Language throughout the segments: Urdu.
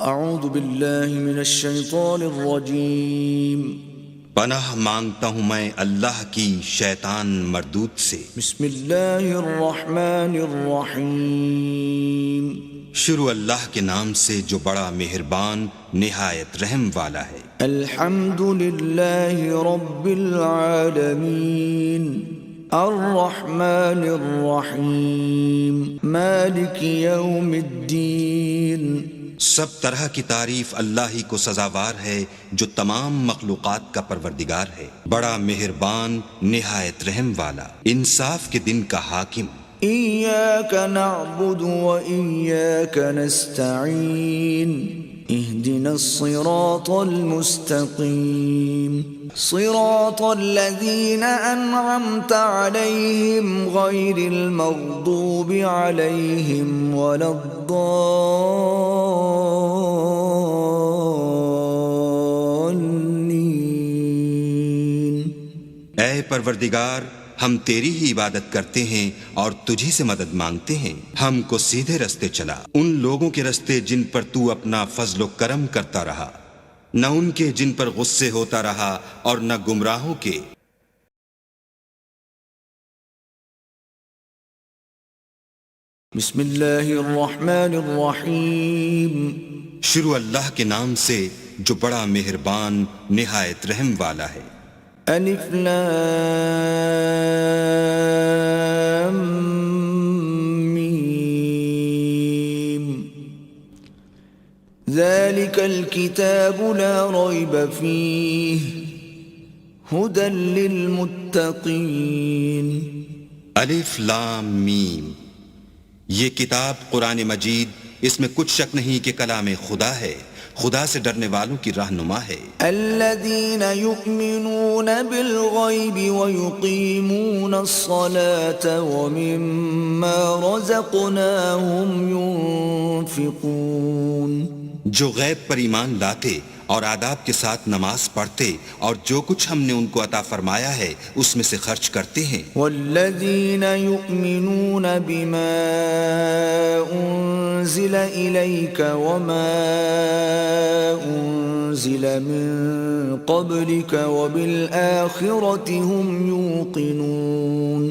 اعوذ باللہ من الشیطان الرجیم پناہ مانگتا ہوں میں اللہ کی شیطان مردود سے۔ بسم اللہ الرحمن الرحیم شروع اللہ کے نام سے جو بڑا مہربان نہایت رحم والا ہے۔ الحمد للہ رب العالمین الرحمن الرحیم مالک یوم الدین۔ سب طرح کی تعریف اللہ ہی کو سزاوار ہے جو تمام مخلوقات کا پروردگار ہے، بڑا مہربان نہایت رحم والا، انصاف کے دن کا حاکم۔ ایاک نعبد و ایاک نستعین اہدنا الصراط المستقیم صراط الذین انعمت علیہم غیر المغضوب علیہم ولا الضالین۔ اے پروردگار، ہم تیری ہی عبادت کرتے ہیں اور تجھی سے مدد مانگتے ہیں، ہم کو سیدھے رستے چلا، ان لوگوں کے رستے جن پر تو اپنا فضل و کرم کرتا رہا، نہ ان کے جن پر غصے ہوتا رہا اور نہ گمراہوں کے۔ بسم اللہ الرحمن الرحیم شروع اللہ کے نام سے جو بڑا مہربان نہایت رحم والا ہے۔ الف لام میم ذلك الكتاب لا ريب فيه هدى للمتقين۔ الف لام میم، یہ کتاب قرآن مجید، اس میں کچھ شک نہیں کہ کلام خدا ہے، خدا سے ڈرنے والوں کی رہنما ہے۔ الذين يؤمنون بالغيب ويقيمون الصلاة ومما رزقناهم ينفقون، جو غیب پر ایمان لاتے اور آداب کے ساتھ نماز پڑھتے اور جو کچھ ہم نے ان کو عطا فرمایا ہے اس میں سے خرچ کرتے ہیں۔ والذین یؤمنون بما انزل الیک وما انزل من قبلک وبالآخرة هم یوقنون،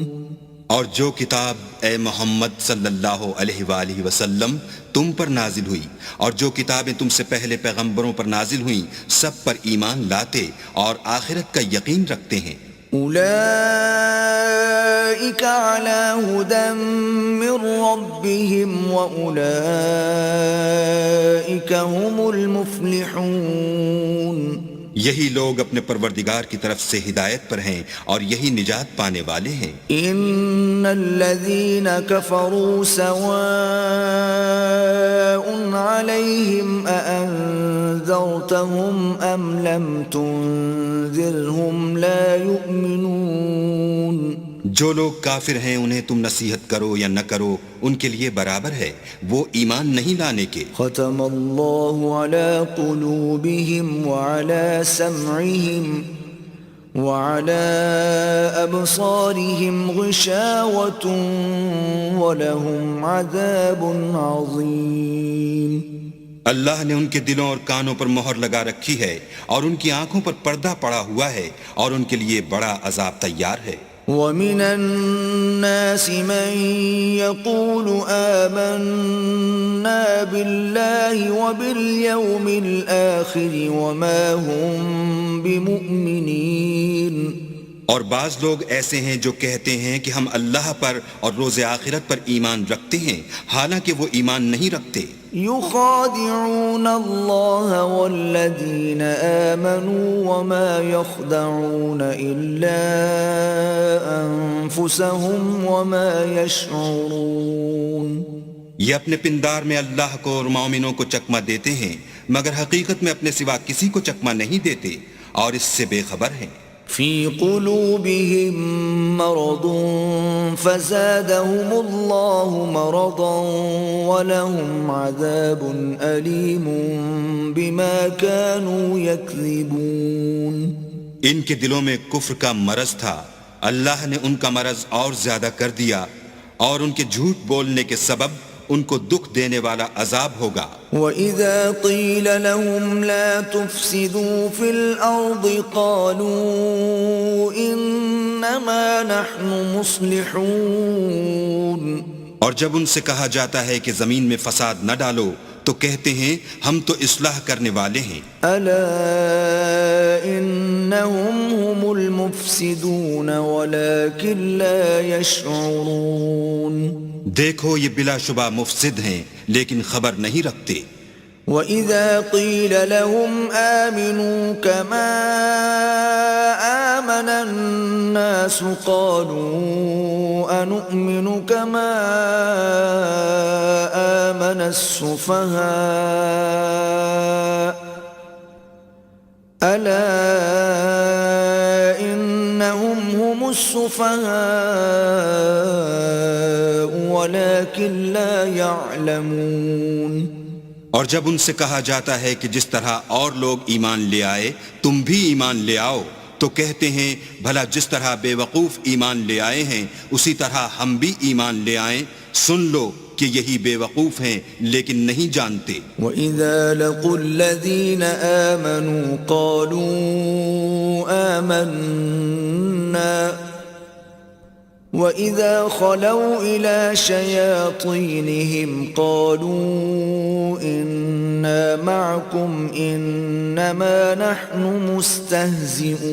اور جو کتاب اے محمد صلی اللہ علیہ وآلہ وسلم تم پر نازل ہوئی اور جو کتابیں تم سے پہلے پیغمبروں پر نازل ہوئیں سب پر ایمان لاتے اور آخرت کا یقین رکھتے ہیں۔ اولئک علی ھدی من ربہم واولئک هم المفلحون، یہی لوگ اپنے پروردگار کی طرف سے ہدایت پر ہیں اور یہی نجات پانے والے ہیں۔ ان الذین کفروا سواء علیہم اانذرتہم ام لم تنذرہم لا یؤمنون، جو لوگ کافر ہیں انہیں تم نصیحت کرو یا نہ کرو ان کے لیے برابر ہے، وہ ایمان نہیں لانے کے۔ ختم اللہ علی قلوبہم وعلی سمعہم وعلی ابصارہم غشاوۃ ولہم عذاب عظیم۔ اللہ نے ان کے دلوں اور کانوں پر مہر لگا رکھی ہے اور ان کی آنکھوں پر پردہ پڑا ہوا ہے اور ان کے لیے بڑا عذاب تیار ہے۔ وَمِنَ النَّاسِ مَن يَقُولُ آمَنَّا بِاللَّهِ وَبِالْيَوْمِ الْآخِرِ وَمَا هُمْ بِمُؤْمِنِينَ، اور بعض لوگ ایسے ہیں جو کہتے ہیں کہ ہم اللہ پر اور روز آخرت پر ایمان رکھتے ہیں حالانکہ وہ ایمان نہیں رکھتے۔ يخادعون الله والذين آمنوا وما يخدعون إلا أنفسهم وما يشعرون، یہ اپنے پندار میں اللہ کو اور مومنوں کو چکمہ دیتے ہیں مگر حقیقت میں اپنے سوا کسی کو چکمہ نہیں دیتے اور اس سے بے خبر ہیں۔ في قلوبهم مرض فزادهم الله مرضا ولهم عذاب أليم بما كانوا يكذبون، ان کے دلوں میں کفر کا مرض تھا، اللہ نے ان کا مرض اور زیادہ کر دیا اور ان کے جھوٹ بولنے کے سبب ان کو دکھ دینے والا عذاب ہوگا۔ وَإِذَا قِيلَ لَهُمْ لَا تُفْسِدُوا فِي الْأَرْضِ قَالُوا إِنَّمَا نَحْنُ مُصْلِحُونَ، اور جب ان سے کہا جاتا ہے کہ زمین میں فساد نہ ڈالو تو کہتے ہیں ہم تو اصلاح کرنے والے ہیں۔ أَلَا إِنَّهُمْ هُمُ الْمُفْسِدُونَ وَلَكِنْ لَا يَشْعُرُونَ، دیکھو یہ بلا شبہ مفسد ہیں لیکن خبر نہیں رکھتے۔ وَإِذَا قِيلَ لَهُمْ آمِنُوا كَمَا آمَنَ النَّاسُ قَالُوا أَنُؤْمِنُ كَمَا آمَنَ السُّفَهَاءُ أَلَا إِنَّهُمْ هُمُ السُّفَهَاءُ وَلَكِنْ لَا يَعْلَمُونَ۔ اور جب ان سے کہا جاتا ہے کہ جس طرح اور لوگ ایمان لے آئے تم بھی ایمان لے آؤ تو کہتے ہیں بھلا جس طرح بے وقوف ایمان لے آئے ہیں اسی طرح ہم بھی ایمان لے آئیں، سن لو کہ یہی بے وقوف ہیں لیکن نہیں جانتے۔ وَإِذَا لَقُوا الَّذِينَ آمَنُوا قَالُوا آمَنَّا وَإِذَا خَلَوْا إِلَى شَيَاطِينِهِمْ قَالُوا إِنَّا مَعَكُمْ إِنَّمَا نَحْنُ مُسْتَهْزِئُونَ۔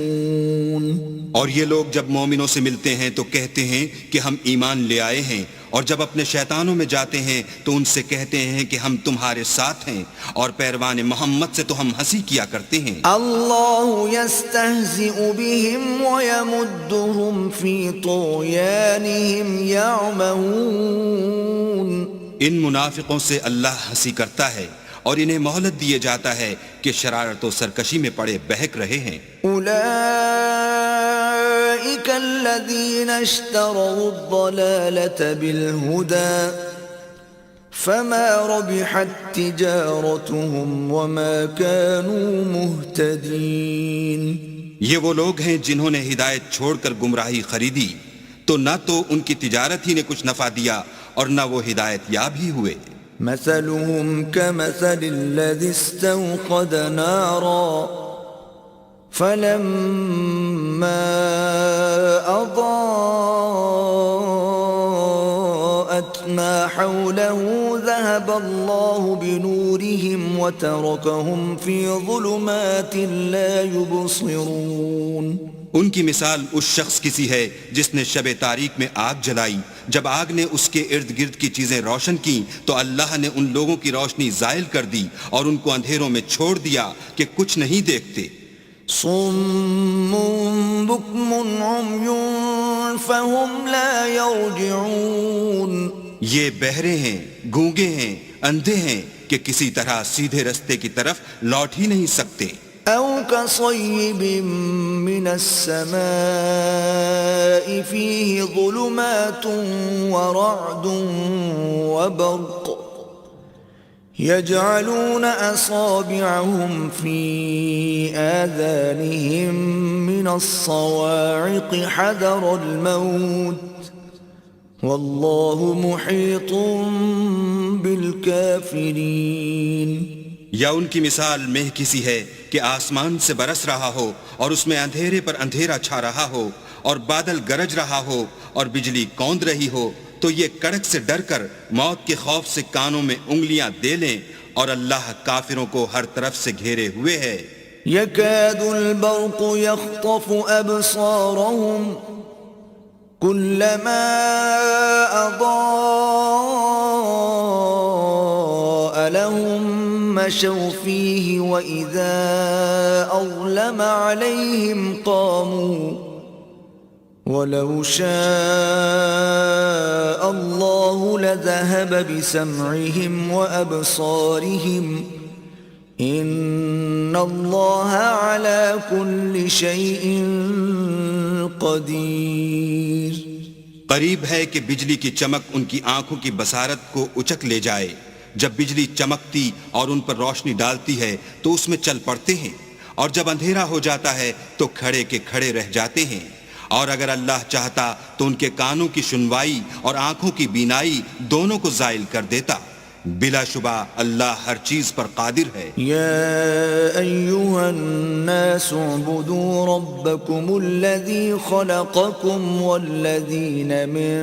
اور یہ لوگ جب مومنوں سے ملتے ہیں تو کہتے ہیں کہ ہم ایمان لے آئے ہیں، اور جب اپنے شیطانوں میں جاتے ہیں تو ان سے کہتے ہیں کہ ہم تمہارے ساتھ ہیں، اور پیروان محمد سے تو ہم ہنسی کیا کرتے ہیں۔ اللہ یستہزئ بہم ویمدہم فی طغیانہم یعمہون۔ ان منافقوں سے اللہ ہنسی کرتا ہے اور انہیں مہلت دیے جاتا ہے کہ شرارت و سرکشی میں پڑے بہک رہے ہیں۔ اولئک الذین اشتروا الضلالة بالہدى فما ربحت تجارتهم وما كانوا مہتدین۔ یہ وہ لوگ ہیں جنہوں نے ہدایت چھوڑ کر گمراہی خریدی تو نہ تو ان کی تجارت ہی نے کچھ نفع دیا اور نہ وہ ہدایت یاب ہی ہوئے۔ مثلهم كمثل الذي استوقد نارا فلما أضاءت ما حوله ذهب الله بنورهم وتركهم في ظلمات لا يبصرون۔ ان کی مثال اس شخص کی سی ہے جس نے شب تاریک میں آگ جلائی، جب آگ نے اس کے ارد گرد کی چیزیں روشن کی تو اللہ نے ان لوگوں کی روشنی زائل کر دی اور ان کو اندھیروں میں چھوڑ دیا کہ کچھ نہیں دیکھتے۔ صم بکم عمی فهم لا يرجعون۔ یہ بہرے ہیں، گونگے ہیں، اندھے ہیں کہ کسی طرح سیدھے رستے کی طرف لوٹ ہی نہیں سکتے۔ او كصيب من السماء فيه ظلمات ورعد وبرق يجعلون أصابعهم في آذانهم من الصواعق حذر الموت والله محيط بالكافرين۔ یا ان کی مثال مہ کسی ہے کہ آسمان سے برس رہا ہو اور اس میں اندھیرے پر اندھیرا چھا رہا ہو اور بادل گرج رہا ہو اور بجلی کوند رہی ہو تو یہ کڑک سے ڈر کر موت کے خوف سے کانوں میں انگلیاں دے لیں، اور اللہ کافروں کو ہر طرف سے گھیرے ہوئے ہے۔ يكاد البرق يخطف أبصارهم كلما أضاء لهم مشوا فيه وإذا أظلم عليهم قاموا ولو شاء الله لذهب بسمعهم وأبصارهم إن الله على كل شيء قدير۔ قریب ہے کہ بجلی کی چمک ان کی آنکھوں کی بصارت کو اچک لے جائے، جب بجلی چمکتی اور ان پر روشنی ڈالتی ہے تو اس میں چل پڑتے ہیں، اور جب اندھیرا ہو جاتا ہے تو کھڑے کے کھڑے رہ جاتے ہیں، اور اگر اللہ چاہتا تو ان کے کانوں کی سنوائی اور آنکھوں کی بینائی دونوں کو زائل کر دیتا. بلا شبہ اللہ ہر چیز پر قادر ہے. يا أيها الناس اعبدوا ربكم الذي خلقكم والذين من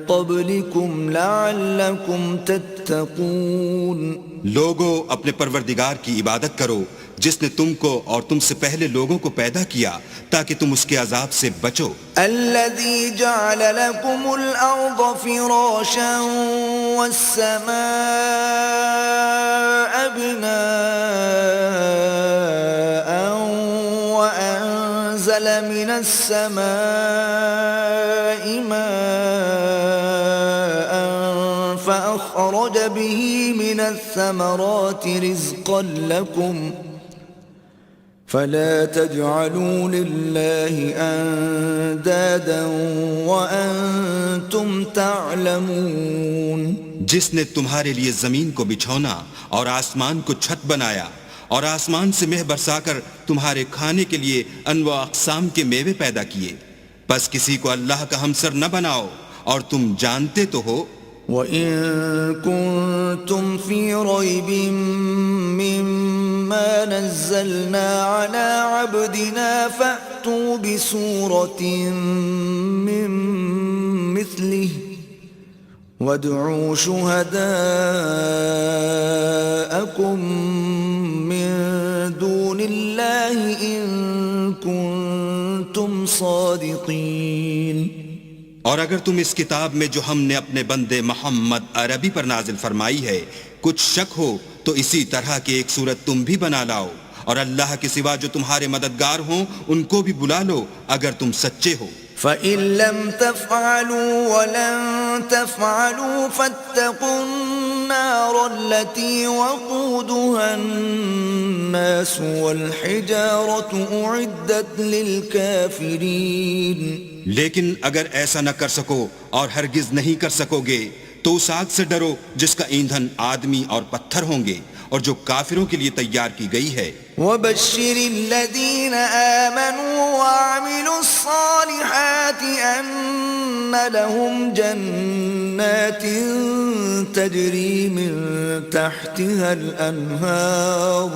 قبلكم لعلكم تتقون. لوگو اپنے پروردگار کی عبادت کرو جس نے تم کو اور تم سے پہلے لوگوں کو پیدا کیا تاکہ تم اس کے عذاب سے بچو. الذي جعل لكم الأرض فراشا والسماء بناء وأنزل من السماء ماء فأخرج به من الثمرات رزقا لكم فلا تجعلوا لله اندادا وانتم تعلمون. جس نے تمہارے لیے زمین کو بچھونا اور آسمان کو چھت بنایا اور آسمان سے مہ برسا کر تمہارے کھانے کے لیے انواع اقسام کے میوے پیدا کیے، بس کسی کو اللہ کا ہمسر نہ بناؤ اور تم جانتے تو ہو. وَإِن كُنتُمْ فِي رَيْبٍ مِّمَّا نَزَّلْنَا عَلَىٰ عَبْدِنَا فَأْتُوا بِسُورَةٍ مِّن مِّثْلِهِ وَادْعُوا شُهَدَاءَكُم مِّن دُونِ اللَّهِ إِن كُنتُمْ صَادِقِينَ. اور اگر تم اس کتاب میں جو ہم نے اپنے بندے محمد عربی پر نازل فرمائی ہے کچھ شک ہو تو اسی طرح کی ایک صورت تم بھی بنا لاؤ اور اللہ کے سوا جو تمہارے مددگار ہوں ان کو بھی بلا لو اگر تم سچے ہو. فَإِن لَّمْ تَفْعَلُوا وَلَن تَفْعَلُوا فَاتَّقُوا النَّارَ الَّتِي وَقُودُهَا النَّاسُ وَالْحِجَارَةُ أُعِدَّتْ لِلْكَافِرِينَ. لیکن اگر ایسا نہ کر سکو اور ہرگز نہیں کر سکو گے تو اس آگ سے ڈرو جس کا ایندھن آدمی اور پتھر ہوں گے اور جو کافروں کے لیے تیار کی گئی ہے. وَبَشِّرِ الَّذِينَ آمَنُوا وَعَمِلُوا الصَّالِحَاتِ أَنَّ لَهُمْ جَنَّاتٍ تَجْرِي مِن تَحْتِهَا الْأَنْهَارُ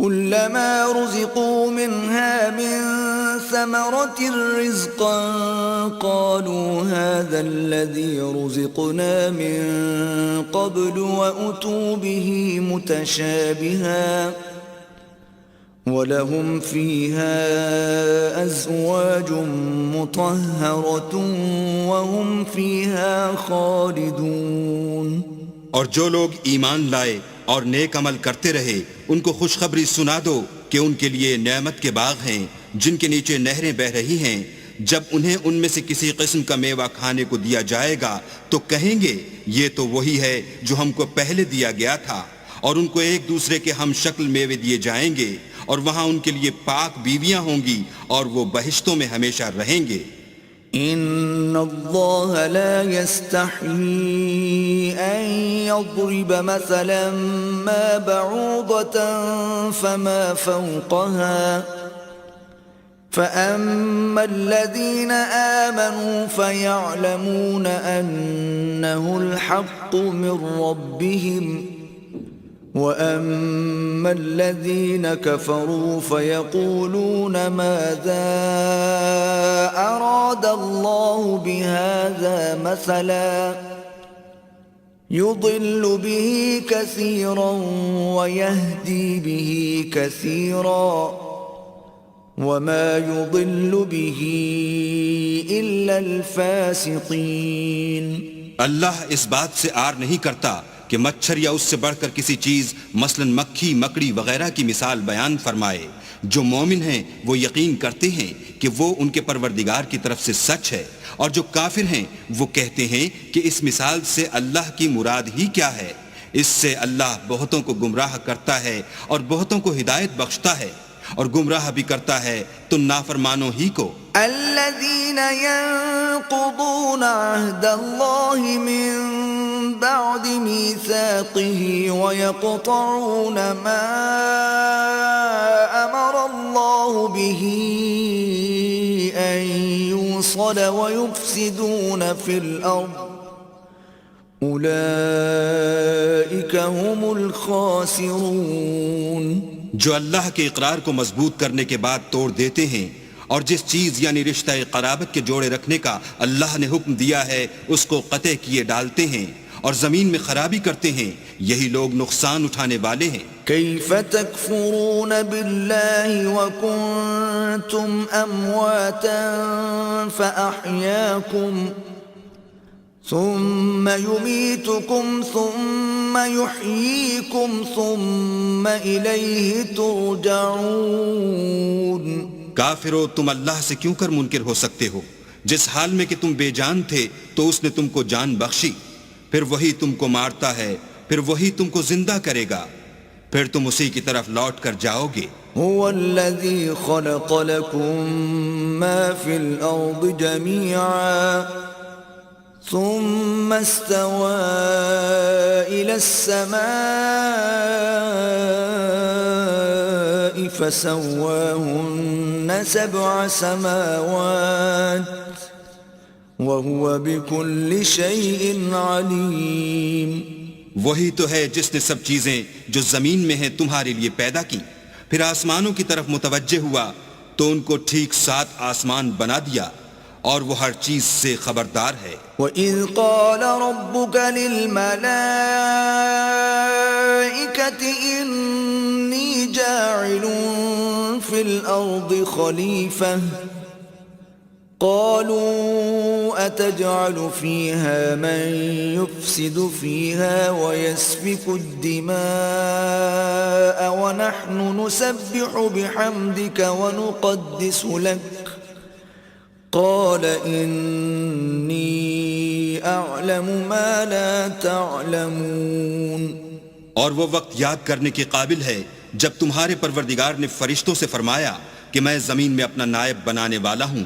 كُلَّمَا رُزِقُوا مِنْهَا مِن ثَمَرَةٍ رِزْقًا قَالُوا هَذَا الَّذِي رُزِقْنَا مِن قَبْلُ وَأُتُوا بِهِ مُتَشَابِهًا وَلَهُمْ فِيهَا أَزْوَاجٌ مُطَهَّرَةٌ وَهُمْ فِيهَا خَالِدُونَ. اور جو لوگ ایمان لائے اور نیک عمل کرتے رہے ان کو خوشخبری سنا دو کہ ان کے لیے نعمت کے باغ ہیں جن کے نیچے نہریں بہ رہی ہیں. جب انہیں ان میں سے کسی قسم کا میوہ کھانے کو دیا جائے گا تو کہیں گے یہ تو وہی ہے جو ہم کو پہلے دیا گیا تھا، اور ان کو ایک دوسرے کے ہم شکل میوے دیے جائیں گے اور وہاں ان کے لیے پاک بیویاں ہوں گی اور وہ بہشتوں میں ہمیشہ رہیں گے. ان اللہ لا يستحيي ان يضرب مثلا ما بعوضة فما فوقها فأما الذين آمنوا فيعلمون أنه الحق من ربهم وَأَمَّا الَّذِينَ كَفَرُوا فَيَقُولُونَ مَاذَا أَرَادَ اللَّهُ بِهَذَا مَثَلًا يُضِلُّ بِهِ كَثِيرًا وَيَهْدِي بِهِ كَثِيرًا وَمَا يُضِلُّ بِهِ إِلَّا الْفَاسِقِينَ. اللہ اس بات سے عار نہیں کرتا کہ مچھر یا اس سے بڑھ کر کسی چیز مثلا مکھی مکڑی وغیرہ کی مثال بیان فرمائے. جو مومن ہیں وہ یقین کرتے ہیں کہ وہ ان کے پروردگار کی طرف سے سچ ہے، اور جو کافر ہیں وہ کہتے ہیں کہ اس مثال سے اللہ کی مراد ہی کیا ہے. اس سے اللہ بہتوں کو گمراہ کرتا ہے اور بہتوں کو ہدایت بخشتا ہے، اور گمراہ بھی کرتا ہے تو نافرمانوں ہی کو. الذين ينقضون عهد الله من بعد ميثاقه ويقطعون ما أمر الله به أن يوصل ويفسدون في الأرض أولئك هم الخاسرون. جو اللہ کے اقرار کو مضبوط کرنے کے بعد توڑ دیتے ہیں اور جس چیز یعنی رشتہ قرابت کے جوڑے رکھنے کا اللہ نے حکم دیا ہے اس کو قطع کیے ڈالتے ہیں اور زمین میں خرابی کرتے ہیں، یہی لوگ نقصان اٹھانے والے ہیں. كيف تكفرون بالله وكنتم أمواتا فأحياكم ثم يميتكم ثم يحييكم ثم إليه ترجعون. کافرو، تم اللہ سے کیوں کر منکر ہو سکتے ہو؟ جس حال میں کہ تم بے جان تھے تو اس نے تم کو جان بخشی، پھر وہی تم کو مارتا ہے، پھر وہی تم کو زندہ کرے گا، پھر تم اسی کی طرف لوٹ کر جاؤ گے. هو الذي خلق لكم ما في الأرض جميعا ثم استوى إلى السماء فسواهن 7 سماوات وهو بكل شيء عليم. وہی تو ہے جس نے سب چیزیں جو زمین میں ہیں تمہارے لیے پیدا کی، پھر آسمانوں کی طرف متوجہ ہوا تو ان کو ٹھیک 7 آسمان بنا دیا، اور وہ ہر چیز سے خبردار ہے. وَإِذْ قَالَ رَبُّكَ لِلْمَلَائِكَةِ إِنِّي جَاعِلٌ فِي الْأَرْضِ خَلِيفَةً قالوا أتجعل فيها من يفسد فيها ويسفك الدماء ونحن نسبح بحمدك ونقدس لك قال إني أعلم ما لا تعلمون. اور وہ وقت یاد کرنے کے قابل ہے جب تمہارے پروردگار نے فرشتوں سے فرمایا کہ میں زمین میں اپنا نائب بنانے والا ہوں.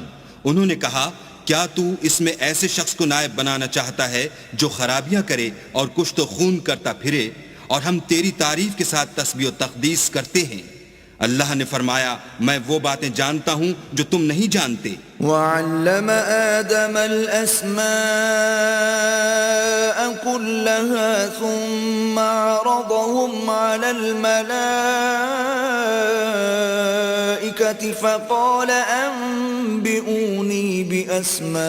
انہوں نے کہا کیا تو اس میں ایسے شخص کو نائب بنانا چاہتا ہے جو خرابیاں کرے اور کشت و خون کرتا پھرے، اور ہم تیری تعریف کے ساتھ تسبیح و تقدیس کرتے ہیں. اللہ نے فرمایا میں وہ باتیں جانتا ہوں جو تم نہیں جانتے. وَعَلَّمَ آدَمَ الْأَسْمَاءَ كُلَّهَا ثُمَّ عَرَضَهُمْ عَلَى الْمَلَائِكَةِ فَقَالَ أَنبِئُونِي بِأَسْمَاءِ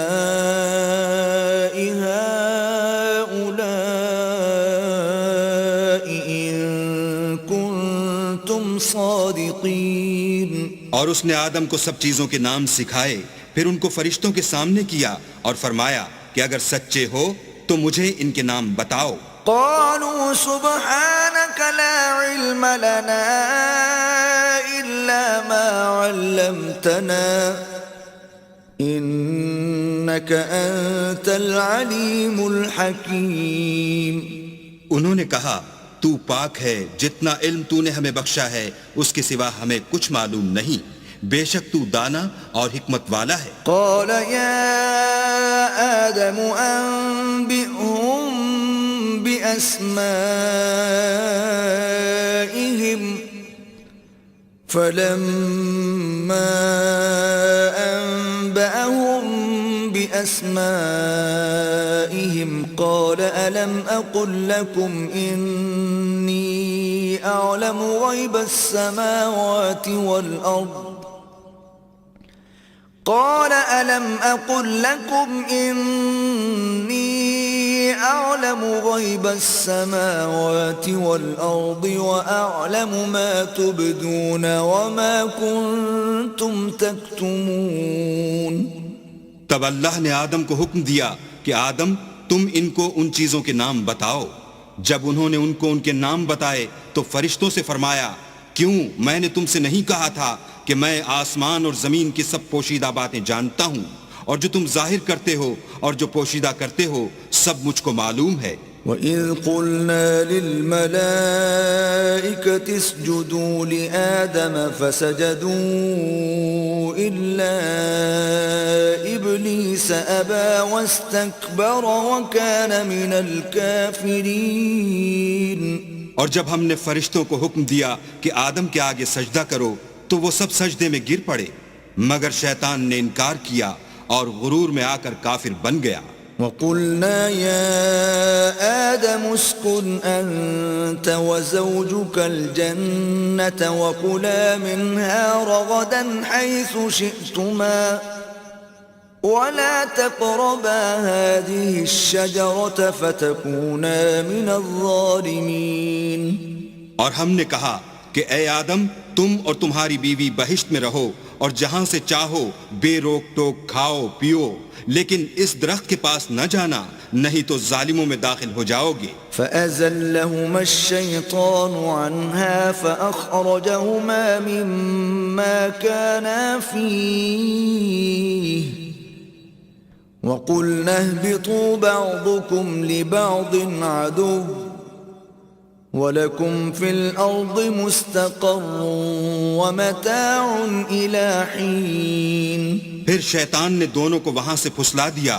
هَؤُلَاءِ إِن كُنتُمْ صَادِقِينَ. اور اس نے آدم کو سب چیزوں کے نام سکھائے، پھر ان کو فرشتوں کے سامنے کیا اور فرمایا کہ اگر سچے ہو تو مجھے ان کے نام بتاؤ. قالوا سبحانك لا علم لنا إلا ما علمتنا إنك أنت العليم الحكيم. انہوں نے کہا تو پاک ہے، جتنا علم تو نے ہمیں بخشا ہے اس کے سوا ہمیں کچھ معلوم نہیں، بے شک تو دانا اور حکمت والا ہے. قال يا آدم أنبئهم بأسمائهم فلما أنبأهم بأسمائهم قال ألم أقل لكم إني أعلم غيب السماوات والأرض قال ألم أقل لكم إني أعلم غيب السماوات والأرض وأعلم ما تبدون وما كنتم تكتمون. تب اللہ نے آدم کو حکم دیا کہ آدم تم ان کو ان چیزوں کے نام بتاؤ. جب انہوں نے ان کو ان کے نام بتائے تو فرشتوں سے فرمایا کیوں میں نے تم سے نہیں کہا تھا کہ میں آسمان اور زمین کی سب پوشیدہ باتیں جانتا ہوں، اور جو تم ظاہر کرتے ہو اور جو پوشیدہ کرتے ہو سب مجھ کو معلوم ہے. وَإِذْ قُلْنَا لِلْمَلَائِكَةِ اسْجُدُوا لِآدَمَ فَسَجَدُوا إِلَّا إِبْلِيسَ أَبَى وَاسْتَكْبَرَ وَكَانَ مِنَ الْكَافِرِينَ. اور جب ہم نے فرشتوں کو حکم دیا کہ آدم کے آگے سجدہ کرو تو وہ سب سجدے میں گر پڑے مگر شیطان نے انکار کیا اور غرور میں آ کر کافر بن گیا. وَقُلْنَا يَا آدَمُ اسْكُنْ أَنْتَ وَزَوْجُكَ الْجَنَّةَ وَكُلَا مِنْهَا رَغَدًا حَيْثُ شِئْتُمَا وَلَا تَقْرَبَا هَذِهِ الشَّجَرَةَ فَتَكُونَا مِنَ الظَّالِمِينَ. اور ہم نے کہا کہ اے آدم تم اور تمہاری بیوی بہشت میں رہو اور جہاں سے چاہو بے روک ٹوک کھاؤ پیو لیکن اس درخت کے پاس نہ جانا نہیں تو ظالموں میں داخل ہو جاؤ گے. فَأَزَلَّهُمَا الشَّيْطَانُ عَنْهَا فَأَخْرَجَهُمَا مِمَّا كَانَا فِيهِ وَقُلْنَا اهْبِطُوا بَعْضُكُمْ لِبَعْضٍ عَدُوٌّ وَلَكُمْ فِي الْأَرْضِ مُسْتَقَرٌّ وَمَتَاعٌ إِلَى حِينٍ. پھر شیطان نے دونوں کو وہاں سے پھسلا دیا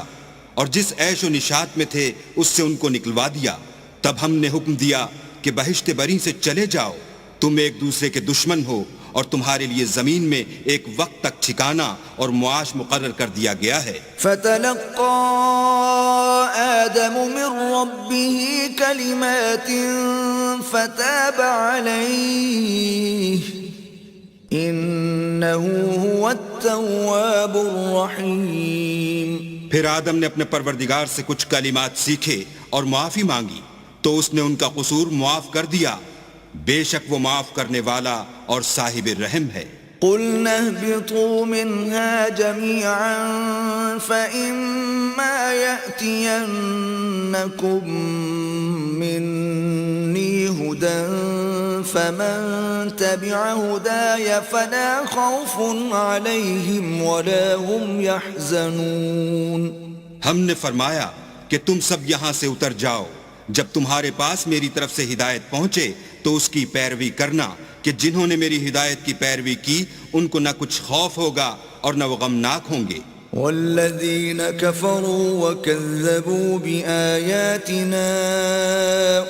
اور جس عیش و نشاط میں تھے اس سے ان کو نکلوا دیا. تب ہم نے حکم دیا کہ بہشت بری سے چلے جاؤ، تم ایک دوسرے کے دشمن ہو اور تمہارے لیے زمین میں ایک وقت تک ٹھکانہ اور معاش مقرر کر دیا گیا ہے. فَتَلَقَّى آدَمُ مِن رَّبِّهِ كَلِمَاتٍ فَتَابَ عَلَيْهِ إِنَّهُ هُوَ التَّوَّابُ الرَّحِيمُ. پھر آدم نے اپنے پروردگار سے کچھ کلمات سیکھے اور معافی مانگی تو اس نے ان کا قصور معاف کر دیا، بے شک وہ معاف کرنے والا اور صاحب رحم ہے. قُلْنَا اهْبِطُوا مِنْهَا جَمِيعًا فَإِمَّا يَأْتِيَنَّكُمْ مِنِّي هُدًى فَمَن تَبِعَ هُدَايَ فَلَا خَوْفٌ عَلَيْهِمْ وَلَا هُمْ يَحْزَنُونَ. ہم نے فرمایا کہ تم سب یہاں سے اتر جاؤ، جب تمہارے پاس میری طرف سے ہدایت پہنچے تو اس کی پیروی کرنا کہ جنہوں نے میری ہدایت کی پیروی کی ان کو نہ کچھ خوف ہوگا اور نہ وہ غمناک ہوں گے. والذین کفروا وکذبوا بآیاتنا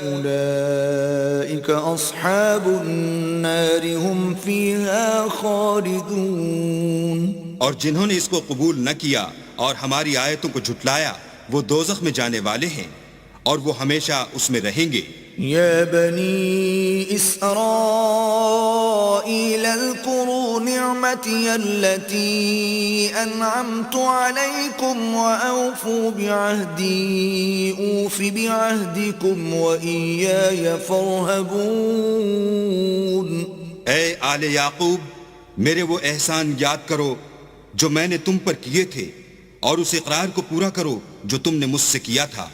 اولئک اصحاب النار هم فیها خالدون. اور جنہوں نے اس کو قبول نہ کیا اور ہماری آیتوں کو جھٹلایا وہ دوزخ میں جانے والے ہیں اور وہ ہمیشہ اس میں رہیں گے. یا بنی اسرائیل اذکروا نعمتی التي انعمت علیکم واوفوا بعہدی اوف بعہدکم وإیای فارہبون. اے آل یعقوب میرے وہ احسان یاد کرو جو میں نے تم پر کیے تھے اور اس اقرار کو پورا کرو جو تم نے مجھ سے کیا تھا.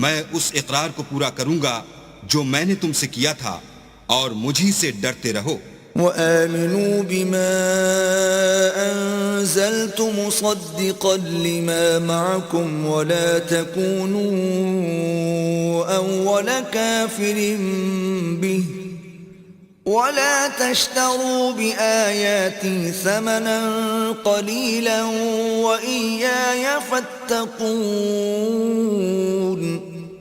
میں اس اقرار کو پورا کروں گا جو میں نے تم سے کیا تھا اور مجھی سے ڈرتے رہو. وآمنوا بما أنزلت مصدقا لما معكم ولا تكونوا أول كافر به ولا تشتروا بآياتي ثمنا قليلا وإياي فاتقون.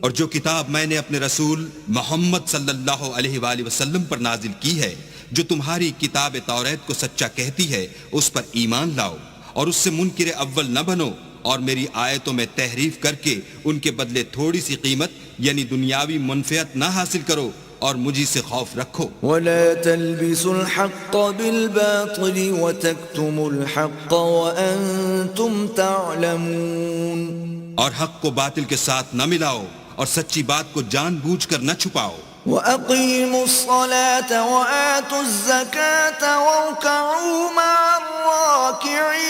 اور جو کتاب میں نے اپنے رسول محمد صلی اللہ علیہ وآلہ وسلم پر نازل کی ہے جو تمہاری کتاب توریت کو سچا کہتی ہے اس پر ایمان لاؤ اور اس سے منکر اول نہ بنو اور میری آیتوں میں تحریف کر کے ان کے بدلے تھوڑی سی قیمت یعنی دنیاوی منفعت نہ حاصل کرو اور مجھی سے خوف رکھو. ولا تلبسوا الحق بالباطل وتكتموا الحق وأنتم تعلمون. اور حق کو باطل کے ساتھ نہ ملاؤ اور سچی بات کو جان بوجھ کر نہ چھپاؤ. وَأَقِيمُوا الصَّلَاةَ وَآتُوا الزَّكَاةَ وَارْكَعُوا مَعَ الرَّاكِعِينَ.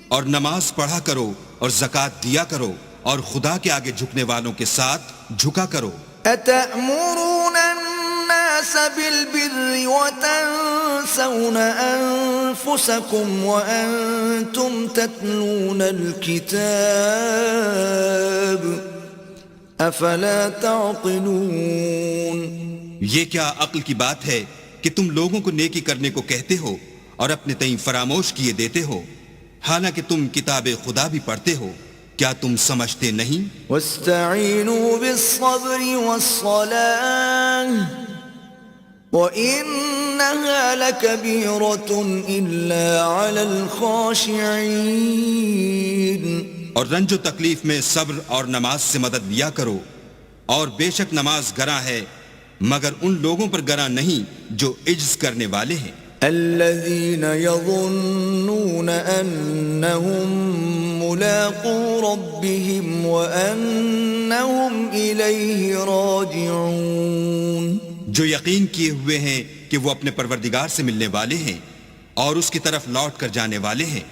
اور نماز پڑھا کرو اور زکوٰۃ دیا کرو اور خدا کے آگے جھکنے والوں کے ساتھ جھکا کرو. أَتَأْمُرُونَ النَّاسَ بِالْبِرِّ وَتَنْسَوْنَ أَنفُسَكُمْ وَأَنْتُمْ تَتْلُونَ الْكِتَابَ افلا تعقلون. یہ کیا عقل کی بات ہے کہ تم لوگوں کو نیکی کرنے کو کہتے ہو اور اپنے تئیں فراموش کیے دیتے ہو حالانکہ تم کتاب خدا بھی پڑھتے ہو. کیا تم سمجھتے نہیں؟ واستعینوا بالصبر والصلاة وَإِنَّهَا لَكَبِيرَةٌ إِلَّا عَلَى الْخَاشِعِينَ اور رنج و تکلیف میں صبر اور نماز سے مدد لیا کرو، اور بے شک نماز گراں ہے مگر ان لوگوں پر گراں نہیں جو عجز کرنے والے ہیں، الذين يظنون أنهم ملاقو ربهم وأنهم إليه راجعون، جو یقین کیے ہوئے ہیں کہ وہ اپنے پروردگار سے ملنے والے ہیں اور اس کی طرف لوٹ کر جانے والے ہیں۔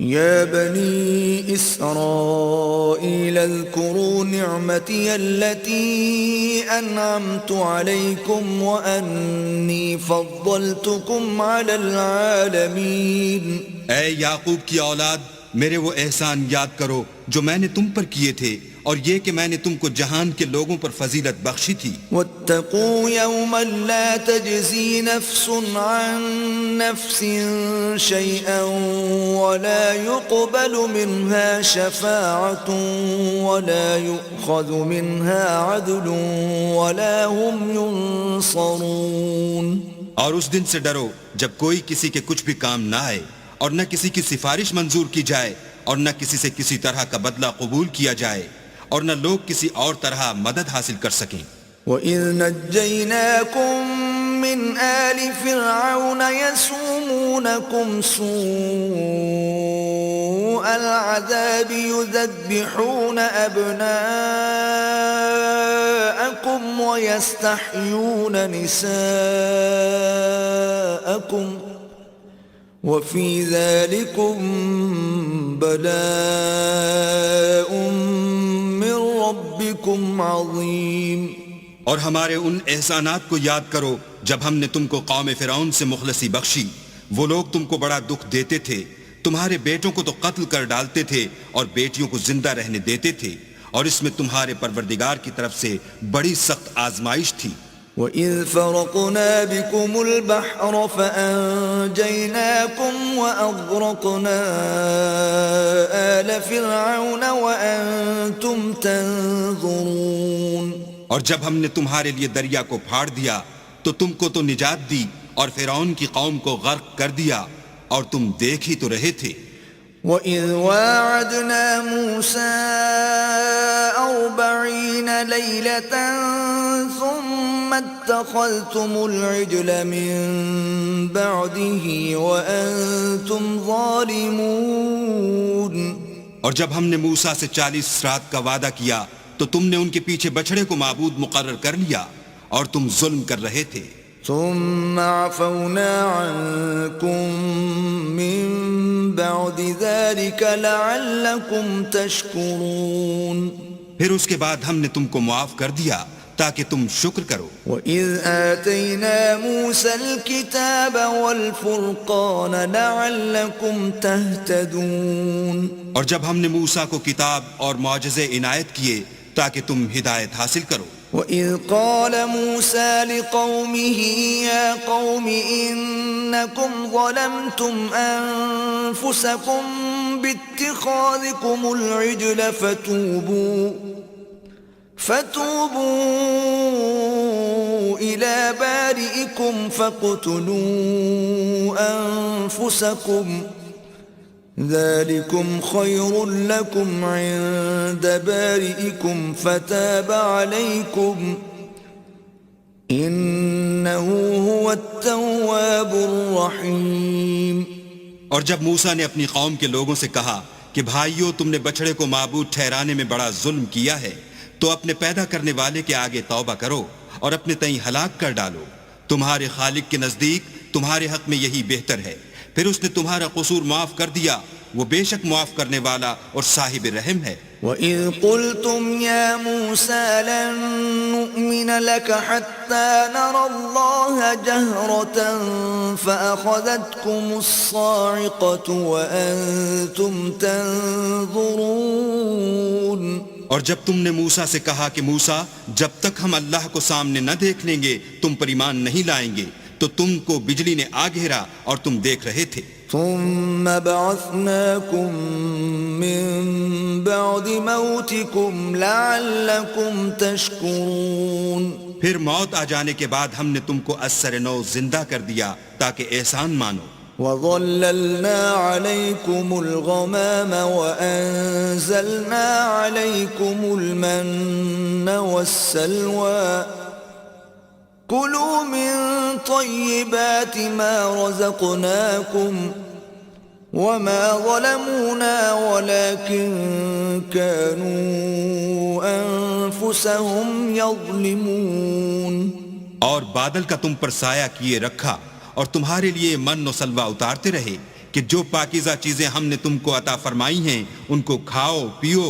يا بني إسرائيل اذكروا نعمتي التي أنعمت عليكم وأني فضلتكم على العالمين۔ اے یعقوب کی اولاد، میرے وہ احسان یاد کرو جو میں نے تم پر کیے تھے، اور یہ کہ میں نے تم کو جہان کے لوگوں پر فضیلت بخشی تھی۔ واتقوا يوما لا تجزي نفس عن نفس شيئا ولا يقبل منها شفاعة ولا يؤخذ منها عدل ولا هم ينصرون۔ اور اس دن سے ڈرو جب کوئی کسی کے کچھ بھی کام نہ آئے، اور نہ کسی کی سفارش منظور کی جائے، اور نہ کسی سے کسی طرح کا بدلہ قبول کیا جائے، اور نہ لوگ کسی اور طرح مدد حاصل کر سکیں۔ وَإِذْ نَجَّيْنَاكُمْ مِنْ آلِ فِرْعَوْنَ يَسُومُونَكُمْ سُوءَ الْعَذَابِ يُذَبِّحُونَ أَبْنَاءَكُمْ وَيَسْتَحْيُونَ نِسَاءَكُمْ وَفِي ذَلِكُمْ بَلَاءٌ مِّن رَبِّكُمْ عَظِيمٌ۔ اور ہمارے ان احسانات کو یاد کرو جب ہم نے تم کو قوم فرعون سے مخلصی بخشی، وہ لوگ تم کو بڑا دکھ دیتے تھے، تمہارے بیٹوں کو تو قتل کر ڈالتے تھے اور بیٹیوں کو زندہ رہنے دیتے تھے، اور اس میں تمہارے پروردگار کی طرف سے بڑی سخت آزمائش تھی۔ وَإِذْ فَرَقْنَا بِكُمُ الْبَحْرَ فَأَنْجَيْنَاكُمْ وَأَغْرَقْنَا آلَ فِرْعَوْنَ وَأَنْتُمْ تَنْظُرُونَ۔ اور جب ہم نے تمہارے لیے دریا کو پھاڑ دیا تو تم کو تو نجات دی، اور فرعون کی قوم کو غرق کر دیا، اور تم دیکھ ہی تو رہے تھے۔ وَإِذْ وَاعَدْنَا مُوسَىٰ 40 لَيْلَةً ثُمَّ اتَّخَذْتُمُ الْعِجْلَ مِن بَعْدِهِ وَأَنْتُمْ ظَالِمُونَ۔ اور جب ہم نے موسیٰ سے 40 رات کا وعدہ کیا تو تم نے ان کے پیچھے بچھڑے کو معبود مقرر کر لیا، اور تم ظلم کر رہے تھے۔ ثم عفونا عنكم من بعد ذلك لعلكم تشكرون۔ پھر اس کے بعد ہم نے تم کو معاف کر دیا تاکہ تم شکر کرو۔ وَإِذْ آتَيْنَا مُوسَى الْكِتَابَ وَالْفُرْقَانَ لَعَلَّكُمْ تَهْتَدُونَ۔ اور جب ہم نے موسیٰ کو کتاب اور معجزے عنایت کیے تاکہ تم ہدایت حاصل کرو۔ وَإِذْ قَالَ مُوسَى لِقَوْمِهِ يَا قَوْمِ إِنَّكُمْ ظَلَمْتُمْ أَنفُسَكُمْ بِاتِّخَاذِكُمُ الْعِجْلَ فَتُوبُوا إِلَى بَارِئِكُمْ فَاقْتُلُوا أَنفُسَكُمْ ذَلِكُمْ خَيْرٌ لَكُمْ عِندَ بَارِئِكُمْ فَتَابَ عَلَيْكُمْ إِنَّهُ هُوَ التَّوَّابُ الرَّحِيمُ۔ اور جب موسیٰ نے اپنی قوم کے لوگوں سے کہا کہ بھائیو، تم نے بچڑے کو معبود ٹھہرانے میں بڑا ظلم کیا ہے، تو اپنے پیدا کرنے والے کے آگے توبہ کرو اور اپنے تئیں ہلاک کر ڈالو، تمہارے خالق کے نزدیک تمہارے حق میں یہی بہتر ہے۔ پھر اس نے تمہارا قصور معاف کر دیا، وہ بے شک معاف کرنے والا اور صاحب رحم ہے۔ وَإِذْ قُلْتُمْ يَا مُوسَى لَن نُّؤْمِنَ لَكَ حَتَّى نَرَى اللَّهَ جَهْرَةً فَأَخَذَتْكُمُ الصَّاعِقَةُ وَأَنْتُمْ تَنْظُرُونَ۔ اور جب تم نے موسیٰ سے کہا کہ موسیٰ، جب تک ہم اللہ کو سامنے نہ دیکھ لیں گے تم پر ایمان نہیں لائیں گے، تو تم کو بجلی نے آ گھیرا اور تم دیکھ رہے تھے۔ ثم بعثناكم من بعد موتكم لعلكم تشكرون۔ پھر موت آ جانے کے بعد ہم نے تم کو اثر نو زندہ کر دیا تاکہ احسان مانو. وَظَلَّلْنَا عَلَيْكُمُ الْغَمَامَ وَأَنزَلْنَا عَلَيْكُمُ الْمَنَّ وَالسَّلْوَىٰ كُلُوا مِن طَيِّبَاتِ مَا رَزَقْنَاكُمْ وَمَا ظَلَمُونَا وَلَكِن كَانُوا أَنفُسَهُمْ يَظْلِمُونَ. اور بادل کا تم پر سایہ کیے رکھا اور تمہارے لیے من و سلوہ اتارتے رہے کہ جو پاکیزہ چیزیں ہم نے تم کو عطا فرمائی ہیں ان کو کھاؤ پیو،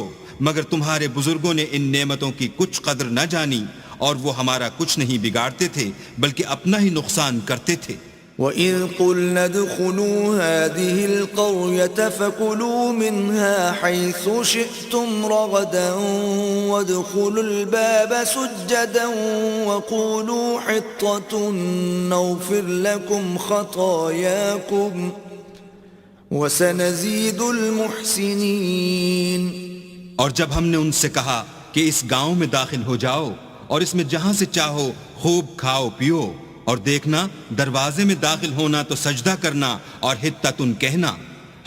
مگر تمہارے بزرگوں نے ان نعمتوں کی کچھ قدر نہ جانی اور وہ ہمارا کچھ نہیں بگاڑتے تھے بلکہ اپنا ہی نقصان کرتے تھے. وَإِذْ قُلْنَا ادْخُلُوا هَٰذِهِ الْقَرْيَةَ فَكُلُوا مِنْهَا حَيْثُ شِئْتُمْ رَغَدًا وَادْخُلُوا الْبَابَ سُجَّدًا وَقُولُوا حِطَّةٌ نَغْفِرْ لَكُمْ خَطَايَاكُمْ وَسَنَزِيدُ الْمُحْسِنِينَ. اور جب ہم نے ان سے کہا کہ اس گاؤں میں داخل ہو جاؤ اور اس میں جہاں سے چاہو خوب کھاؤ پیو، اور دیکھنا دروازے میں داخل ہونا تو سجدہ کرنا اور حطتن کہنا،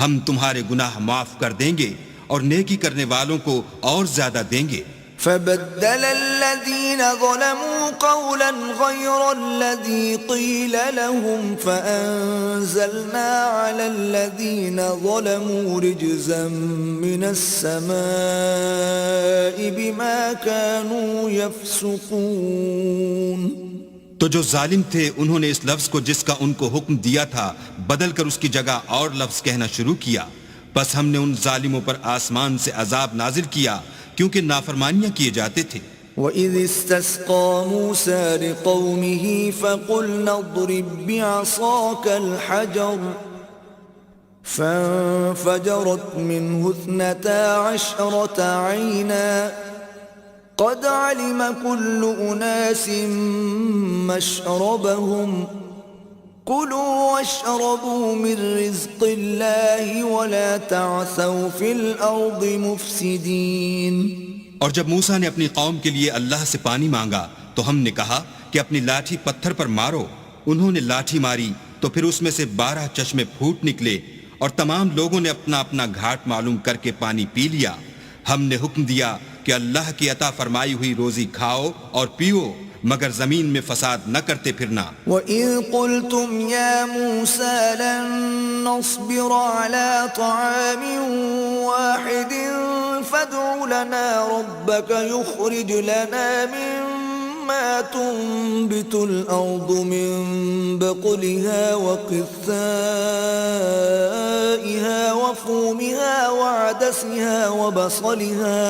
ہم تمہارے گناہ معاف کر دیں گے اور نیکی کرنے والوں کو اور زیادہ دیں گے. فَبَدَّلَ الَّذِينَ ظَلَمُوا قَوْلًا غَيْرَ الَّذِي قِيلَ لَهُمْ فَأَنزَلْنَا عَلَى الَّذِينَ ظَلَمُوا رِجْزًا مِّنَ السَّمَاءِ بِمَا كَانُوا يَفْسُقُونَ. تو جو ظالم تھے انہوں نے اس لفظ کو جس کا ان کو حکم دیا تھا بدل کر اس کی جگہ اور لفظ کہنا شروع کیا، بس ہم نے ان ظالموں پر آسمان سے عذاب نازل کیا کیونکہ نافرمانیاں کیے جاتے تھے. وَإِذِ اسْتَسْقَىٰ مُوسَىٰ لِقَوْمِهِ فَقُلْنَا اضْرِب بِّعَصَاكَ الْحَجَرَ فَانفَجَرَتْ مِنْهُ 12 عَيْنًا قد علم كل أناس مشربهم كلوا واشربوا من رزق الله ولا تعثوا في الأرض مفسدين. اور جب موسیٰ نے اپنی قوم کے لیے اللہ سے پانی مانگا تو ہم نے کہا کہ اپنی لاٹھی پتھر پر مارو. انہوں نے لاٹھی ماری تو پھر اس میں سے 12 چشمے پھوٹ نکلے اور تمام لوگوں نے اپنا اپنا گھاٹ معلوم کر کے پانی پی لیا. ہم نے حکم دیا کہ اللہ کی عطا فرمائی ہوئی روزی کھاؤ اور پیو مگر زمین میں فساد نہ کرتے پھرنا. وَإِذْ قُلْتُمْ يَا مُوسَىٰ لَن نَّصْبِرَ عَلَىٰ طَعَامٍ وَاحِدٍ فَادْعُ لَنَا رَبَّكَ يُخْرِجْ لَنَا مِمَّا تُنبِتُ الْأَرْضُ مِن بَقْلِهَا وَقِثَّائِهَا وَفُومِهَا وَعَدَسِهَا وَبَصَلِهَا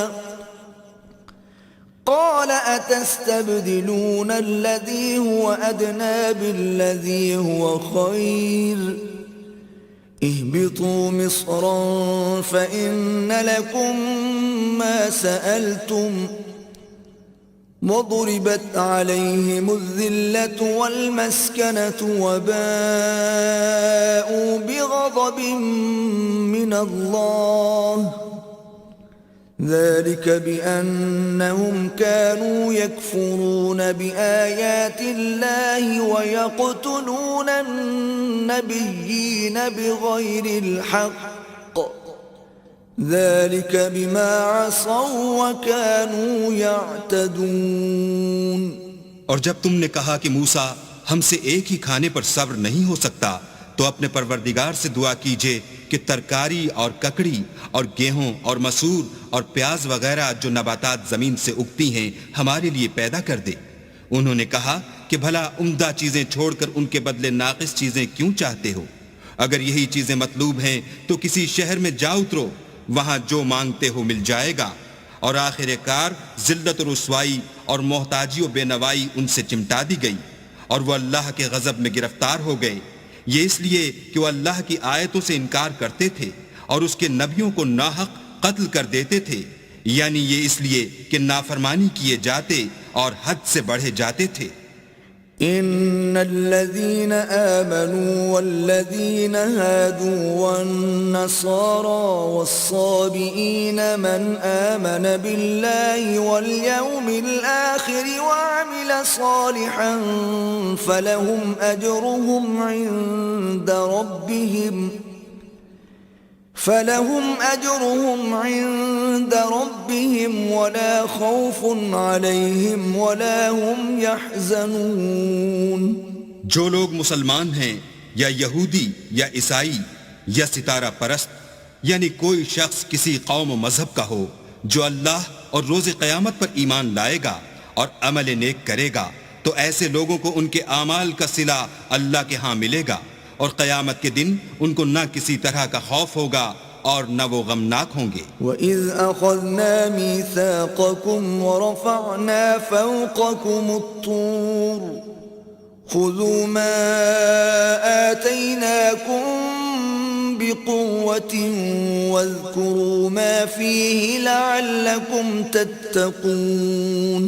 قال أتستبدلون الذي هو أدنى بالذي هو خير اهبطوا مصرا فإن لكم ما سألتم وضربت عليهم الذلة والمسكنة وباءوا بغضب من الله ذلك بأنهم كانوا يكفرون بآيات الله ويقتلون النبيين بغير الحق ذلك بما عصوا وكانوا يعتدون. اور جب تم نے کہا کہ موسیٰ ہم سے ایک ہی کھانے پر صبر نہیں ہو سکتا تو اپنے پروردگار سے دعا کیجئے کہ ترکاری اور ککڑی اور گیہوں اور مسور اور پیاز وغیرہ جو نباتات زمین سے اگتی ہیں ہمارے لیے پیدا کر دے. انہوں نے کہا کہ بھلا عمدہ چیزیں چھوڑ کر ان کے بدلے ناقص چیزیں کیوں چاہتے ہو؟ اگر یہی چیزیں مطلوب ہیں تو کسی شہر میں جا اترو، وہاں جو مانگتے ہو مل جائے گا. اور آخر کار ذلت و رسوائی اور محتاجی و بے نوائی ان سے چمٹا دی گئی اور وہ اللہ کے غضب میں گرفتار ہو گئے. یہ اس لیے کہ وہ اللہ کی آیتوں سے انکار کرتے تھے اور اس کے نبیوں کو ناحق قتل کر دیتے تھے، یعنی یہ اس لیے کہ نافرمانی کیے جاتے اور حد سے بڑھے جاتے تھے. إن الذين آمنوا والذين هادوا والنصارى والصابئين من آمن بالله واليوم الآخر وعمل صالحا فلهم أجرهم عند ربهم ولا خوف عليهم ولا هم يحزنون. جو لوگ مسلمان ہیں یا یہودی یا عیسائی یا ستارہ پرست، یعنی کوئی شخص کسی قوم و مذہب کا ہو، جو اللہ اور روز قیامت پر ایمان لائے گا اور عمل نیک کرے گا، تو ایسے لوگوں کو ان کے اعمال کا صلہ اللہ کے ہاں ملے گا، اور قیامت کے دن ان کو نہ کسی طرح کا خوف ہوگا اور نہ وہ غمناک ہوں گے. وَإِذْ أَخَذْنَا مِيثَاقَكُمْ وَرَفَعْنَا فَوْقَكُمُ الطُّورَ خُذُوا مَا آتَيْنَاكُمْ بِقُوَّةٍ وَاذْكُرُوا مَا فِيهِ لَعَلَّكُمْ تَتَّقُونَ.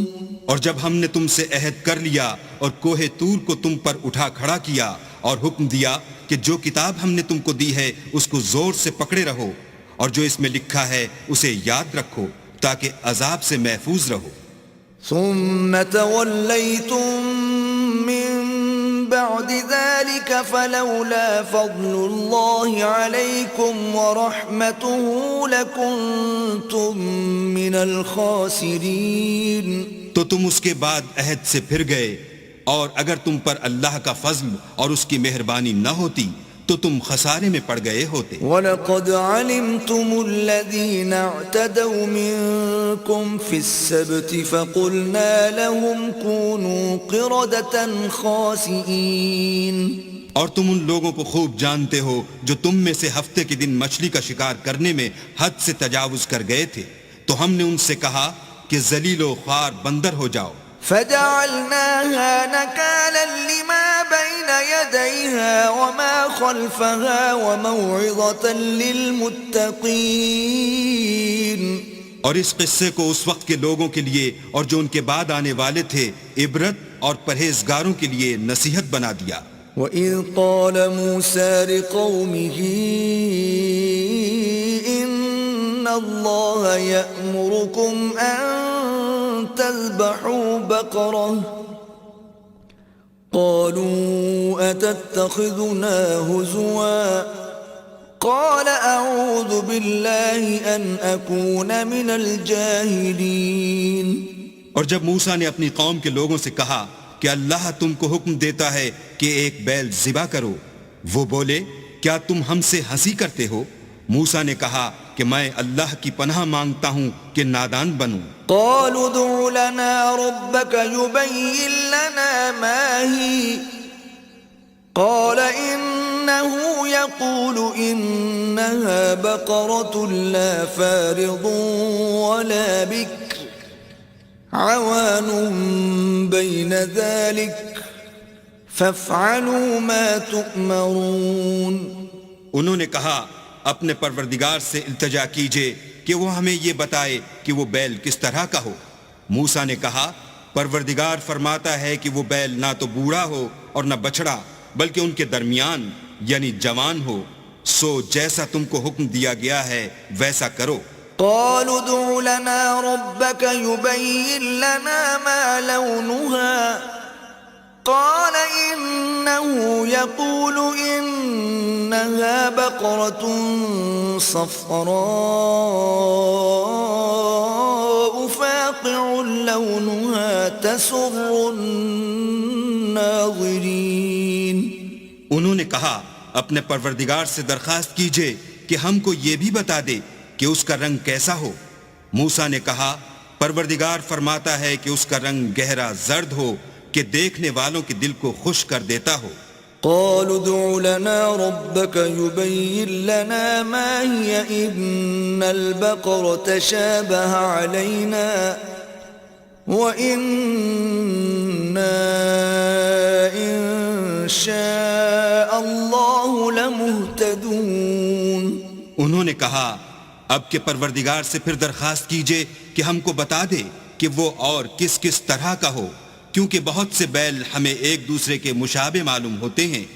اور جب ہم نے تم سے عہد کر لیا اور کوہ طور کو تم پر اٹھا کھڑا کیا اور حکم دیا کہ جو کتاب ہم نے تم کو دی ہے اس کو زور سے پکڑے رہو، اور جو اس میں لکھا ہے اسے یاد رکھو تاکہ عذاب سے محفوظ رہو. ثم توليتم من بعد ذلك فلولا فضل الله عليكم ورحمته لكنتم من الخاسرين. تو تم اس کے بعد عہد سے پھر گئے، اور اگر تم پر اللہ کا فضل اور اس کی مہربانی نہ ہوتی تو تم خسارے میں پڑ گئے ہوتے. وَلَقَدْ عَلِمْتُمُ الَّذِينَ اعْتَدَوْا مِنْكُمْ فِي السَّبْتِ فَقُلْنَا لَهُمْ كُونُوا قِرَدَةً خَاسِئِينَ. اور تم ان لوگوں کو خوب جانتے ہو جو تم میں سے ہفتے کے دن مچھلی کا شکار کرنے میں حد سے تجاوز کر گئے تھے، تو ہم نے ان سے کہا کہ ذلیل و خوار بندر ہو جاؤ. فجعلناها نكالا لما بين يديها وما خلفها وموعظة للمتقين. اور اس قصے کو اس وقت کے لوگوں کے لیے اور جو ان کے بعد آنے والے تھے عبرت اور پرہیزگاروں کے لیے نصیحت بنا دیا. وَإِذْ قَالَ مُوسَى لِقَوْمِهِ إِنَّ اللَّهَ يَأْمُرُكُمْ أَن تذبحوا بقرة قالوا أتتخذنا هزوا قال أعوذ بالله أن أكون من الجاهلين. اور جب موسیٰ نے اپنی قوم کے لوگوں سے کہا کہ اللہ تم کو حکم دیتا ہے کہ ایک بیل ذبح کرو، وہ بولے کیا تم ہم سے ہنسی کرتے ہو؟ موسیٰ نے کہا کہ میں اللہ کی پناہ مانگتا ہوں کہ نادان بنوں. قالوا ادع لنا ربك يبين لنا ما هي قال إنه يقول إنها بقرة لا فارض ولا بكر عوان بين ذلك فافعلوا ما تؤمرون. انہوں نے کہا اپنے پروردگار سے التجا کیجئے کہ وہ ہمیں یہ بتائے کہ وہ بیل کس طرح کا ہو. موسیٰ نے کہا پروردگار فرماتا ہے کہ وہ بیل نہ تو بوڑھا ہو اور نہ بچڑا بلکہ ان کے درمیان یعنی جوان ہو، سو جیسا تم کو حکم دیا گیا ہے ویسا کرو. قالوا ادع لنا ربك يبين لنا ما لونها قال إنه يقول إنها بقرة صفراء فاقع لونها تسر الناظرين. انہوں نے کہا اپنے پروردگار سے درخواست کیجئے کہ ہم کو یہ بھی بتا دے کہ اس کا رنگ کیسا ہو. موسیٰ نے کہا پروردگار فرماتا ہے کہ اس کا رنگ گہرا زرد ہو کہ دیکھنے والوں کے دل کو خوش کر دیتا ہو. قالوا ادع لنا ربك يبين لنا ما هي إن البقرة شابه علينا وإنا إن شاء الله لمهتدون. انہوں نے کہا اب کے پروردگار سے پھر درخواست کیجئے کہ ہم کو بتا دے کہ وہ اور کس کس طرح کا ہو، کیونکہ بہت سے بیل ہمیں ایک دوسرے کے مشابہ معلوم ہوتے ہیں،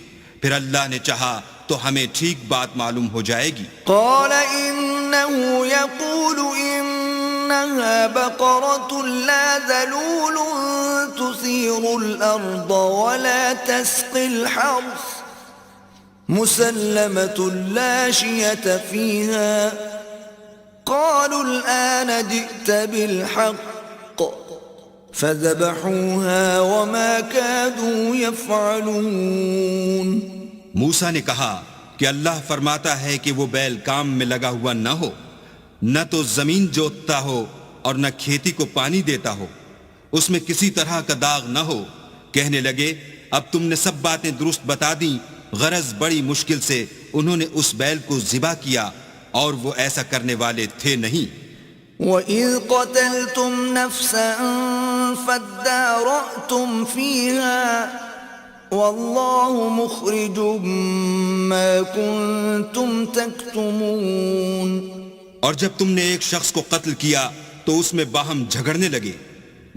پھر اللہ نے چاہا تو ہمیں ٹھیک بات معلوم ہو جائے گی۔ قال إنه يقول إنها بقرة لا ذلول تثير الأرض ولا تسقي الحرث مسلمة لا شية فيها قالوا الآن جئت بالحق فذبحوها وما كادوا يفعلون۔ موسیٰ نے کہا کہ اللہ فرماتا ہے کہ وہ بیل کام میں لگا ہوا نہ ہو، نہ تو زمین جوتتا ہو اور نہ کھیتی کو پانی دیتا ہو، اس میں کسی طرح کا داغ نہ ہو۔ کہنے لگے اب تم نے سب باتیں درست بتا دیں، غرض بڑی مشکل سے انہوں نے اس بیل کو ذبح کیا اور وہ ایسا کرنے والے تھے نہیں۔ وَإِذْ قَتَلْتُمْ نَفْسًا فَادَّارَأْتُمْ فِيهَا وَاللَّهُ مُخْرِجٌ مَا كُنْتُمْ تَكْتُمُونَ۔ اور جب تم نے ایک شخص کو قتل کیا تو اس میں باہم جھگڑنے لگے،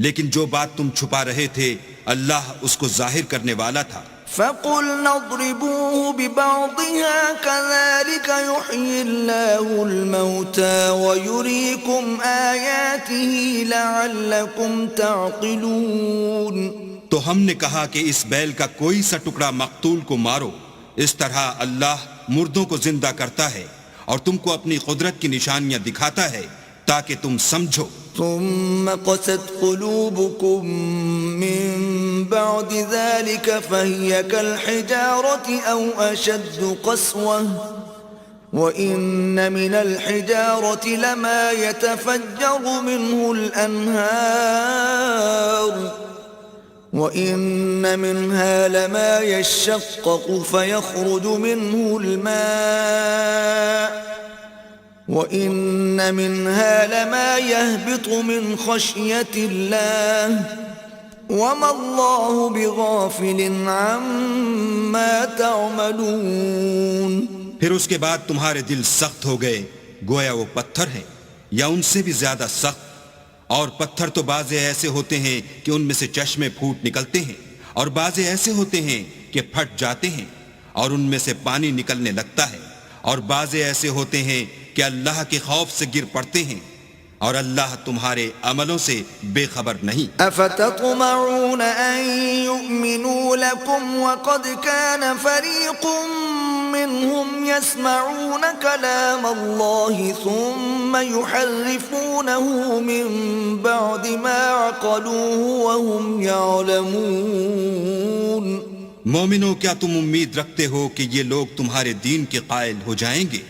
لیکن جو بات تم چھپا رہے تھے اللہ اس کو ظاہر کرنے والا تھا۔ فَقُلْنَا اضْرِبُوهُ بِبَعْضِهَا كَذَلِكَ يُحْيِي اللَّهُ الْمَوْتَى وَيُرِيكُمْ آيَاتِهِ لَعَلَّكُمْ تَعْقِلُونَ۔ تو ہم نے کہا کہ اس بیل کا کوئی سا ٹکڑا مقتول کو مارو، اس طرح اللہ مردوں کو زندہ کرتا ہے اور تم کو اپنی قدرت کی نشانیاں دکھاتا ہے تاکہ تم سمجھو۔ ثم قست قلوبكم من بعد ذلك فهي كالحجارة أو أشد قسوة وإن من الحجارة لما يتفجر منه الأنهار وإن منها لما يشقق فيخرج منه الماء وَإِنَّ مِنْهَا لَمَا يَهْبِطُ مِنْ خَشْيَةِ اللَّهِ وَمَا اللَّهُ بِغَافِلٍ عَمَّا تَعْمَلُونَ۔ پھر اس کے بعد تمہارے دل سخت ہو گئے گویا وہ پتھر ہیں یا ان سے بھی زیادہ سخت، اور پتھر تو بعضے ایسے ہوتے ہیں کہ ان میں سے چشمے پھوٹ نکلتے ہیں، اور بعضے ایسے ہوتے ہیں کہ پھٹ جاتے ہیں اور ان میں سے پانی نکلنے لگتا ہے، اور بعضے ایسے ہوتے ہیں کہ اللہ کے خوف سے گر پڑتے ہیں، اور اللہ تمہارے عملوں سے بے خبر نہیں۔ افتطمعون ان يؤمنوا لكم وقد كان فريق منهم يسمعون كلام الله ثم يحرفونه من بعد ما عقلوه وهم يعلمون۔ مومنوں کیا تم امید رکھتے ہو کہ یہ لوگ تمہارے دین کے قائل ہو جائیں گے،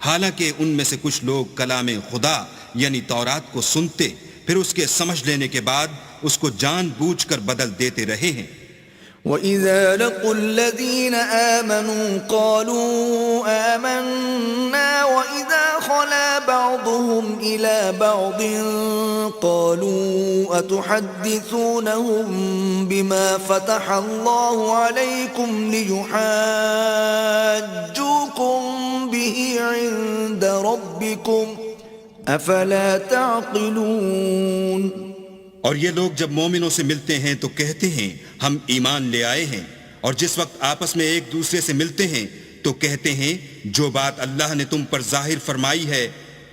حالانکہ ان میں سے کچھ لوگ کلام خدا یعنی تورات کو سنتے پھر اس کے سمجھ لینے کے بعد اس کو جان بوجھ کر بدل دیتے رہے ہیں۔ وَإِذَا لَقُوا الَّذِينَ آمَنُوا قَالُوا آمَنَّا وَإِذَا خَلَا بَعْضُهُمْ إِلَى بَعْضٍ قَالُوا أَتُحَدِّثُونَهُم بِمَا فَتَحَ اللَّهُ عَلَيْكُمْ لِيُحَاجُّوكُم بِهِ عِندَ رَبِّكُمْ أَفَلَا تَعْقِلُونَ۔ اور یہ لوگ جب مومنوں سے ملتے ہیں تو کہتے ہیں ہم ایمان لے آئے ہیں، اور جس وقت آپس میں ایک دوسرے سے ملتے ہیں تو کہتے ہیں جو بات اللہ نے تم پر ظاہر فرمائی ہے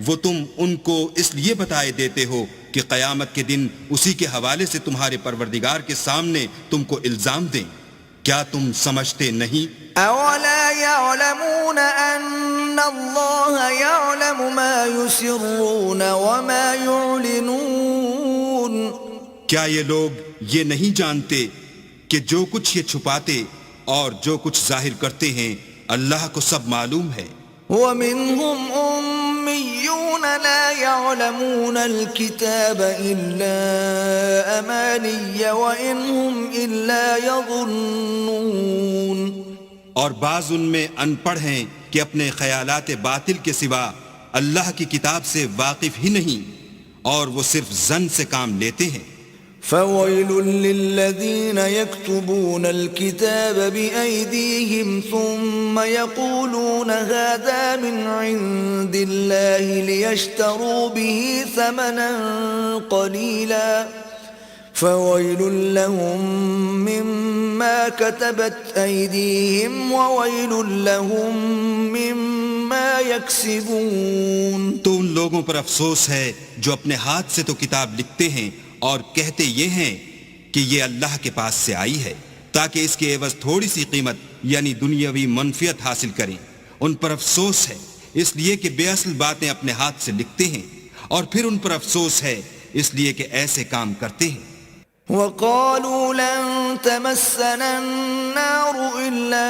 وہ تم ان کو اس لیے بتائے دیتے ہو کہ قیامت کے دن اسی کے حوالے سے تمہارے پروردگار کے سامنے تم کو الزام دیں۔ کیا تم سمجھتے نہیں؟ اولا يعلمون ان اللہ يعلم ما يسرون وما يعلنون۔ کیا یہ لوگ یہ نہیں جانتے کہ جو کچھ یہ چھپاتے اور جو کچھ ظاہر کرتے ہیں اللہ کو سب معلوم ہے۔ وَمِنْهُمْ أُمِّيُّونَ لَا يَعْلَمُونَ الْكِتَابَ إِلَّا أَمَانِيَّ وَإِنْ هُمْ إِلَّا يَظُنُّونَ۔ اور بعض ان میں ان پڑھ ہیں کہ اپنے خیالات باطل کے سوا اللہ کی کتاب سے واقف ہی نہیں، اور وہ صرف ظن سے کام لیتے ہیں۔ فَوَيْلٌ لِّلَّذِينَ يَكْتُبُونَ الْكِتَابَ بِأَيْدِيهِمْ ثُمَّ يَقُولُونَ هَذَا مِنْ عِندِ اللَّهِ لِيَشْتَرُوا بِهِ ثَمَنًا قَلِيلًا فويل لهم مما كتبت أيديهم وويل لهم مما يكسبون. تو ان لوگوں پر افسوس ہے جو اپنے ہاتھ سے تو کتاب لکھتے ہیں اور کہتے یہ ہیں کہ یہ اللہ کے پاس سے آئی ہے تاکہ اس کے عوض تھوڑی سی قیمت یعنی دنیاوی منفیت حاصل کریں. ان پر افسوس ہے اس لیے کہ بے اصل باتیں اپنے ہاتھ سے لکھتے ہیں، اور پھر ان پر افسوس ہے اس لیے کہ ایسے کام کرتے ہیں. وقالوا لن تمسنا النار إلا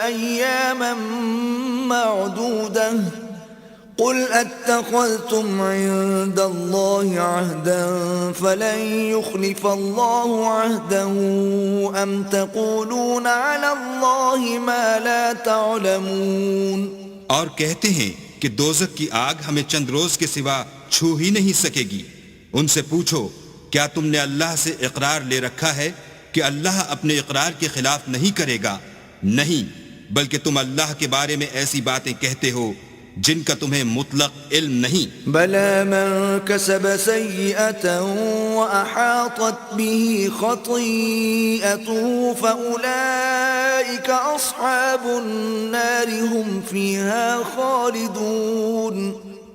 أياما معدودة قل أتخذتم عند الله عهدا فلن يخلف الله عهده أم تقولون على الله ما لا تعلمون. اور کہتے ہیں کہ دوزخ کی آگ ہمیں چند روز کے سوا چھو ہی نہیں سکے گی. ان سے پوچھو کیا تم نے اللہ سے اقرار لے رکھا ہے کہ اللہ اپنے اقرار کے خلاف نہیں کرے گا؟ نہیں، بلکہ تم اللہ کے بارے میں ایسی باتیں کہتے ہو جن کا تمہیں مطلق علم نہیں. بلى من كسب سيئة وأحاطت به خطيئته فأولئك أصحاب النار هم فيها خالدون.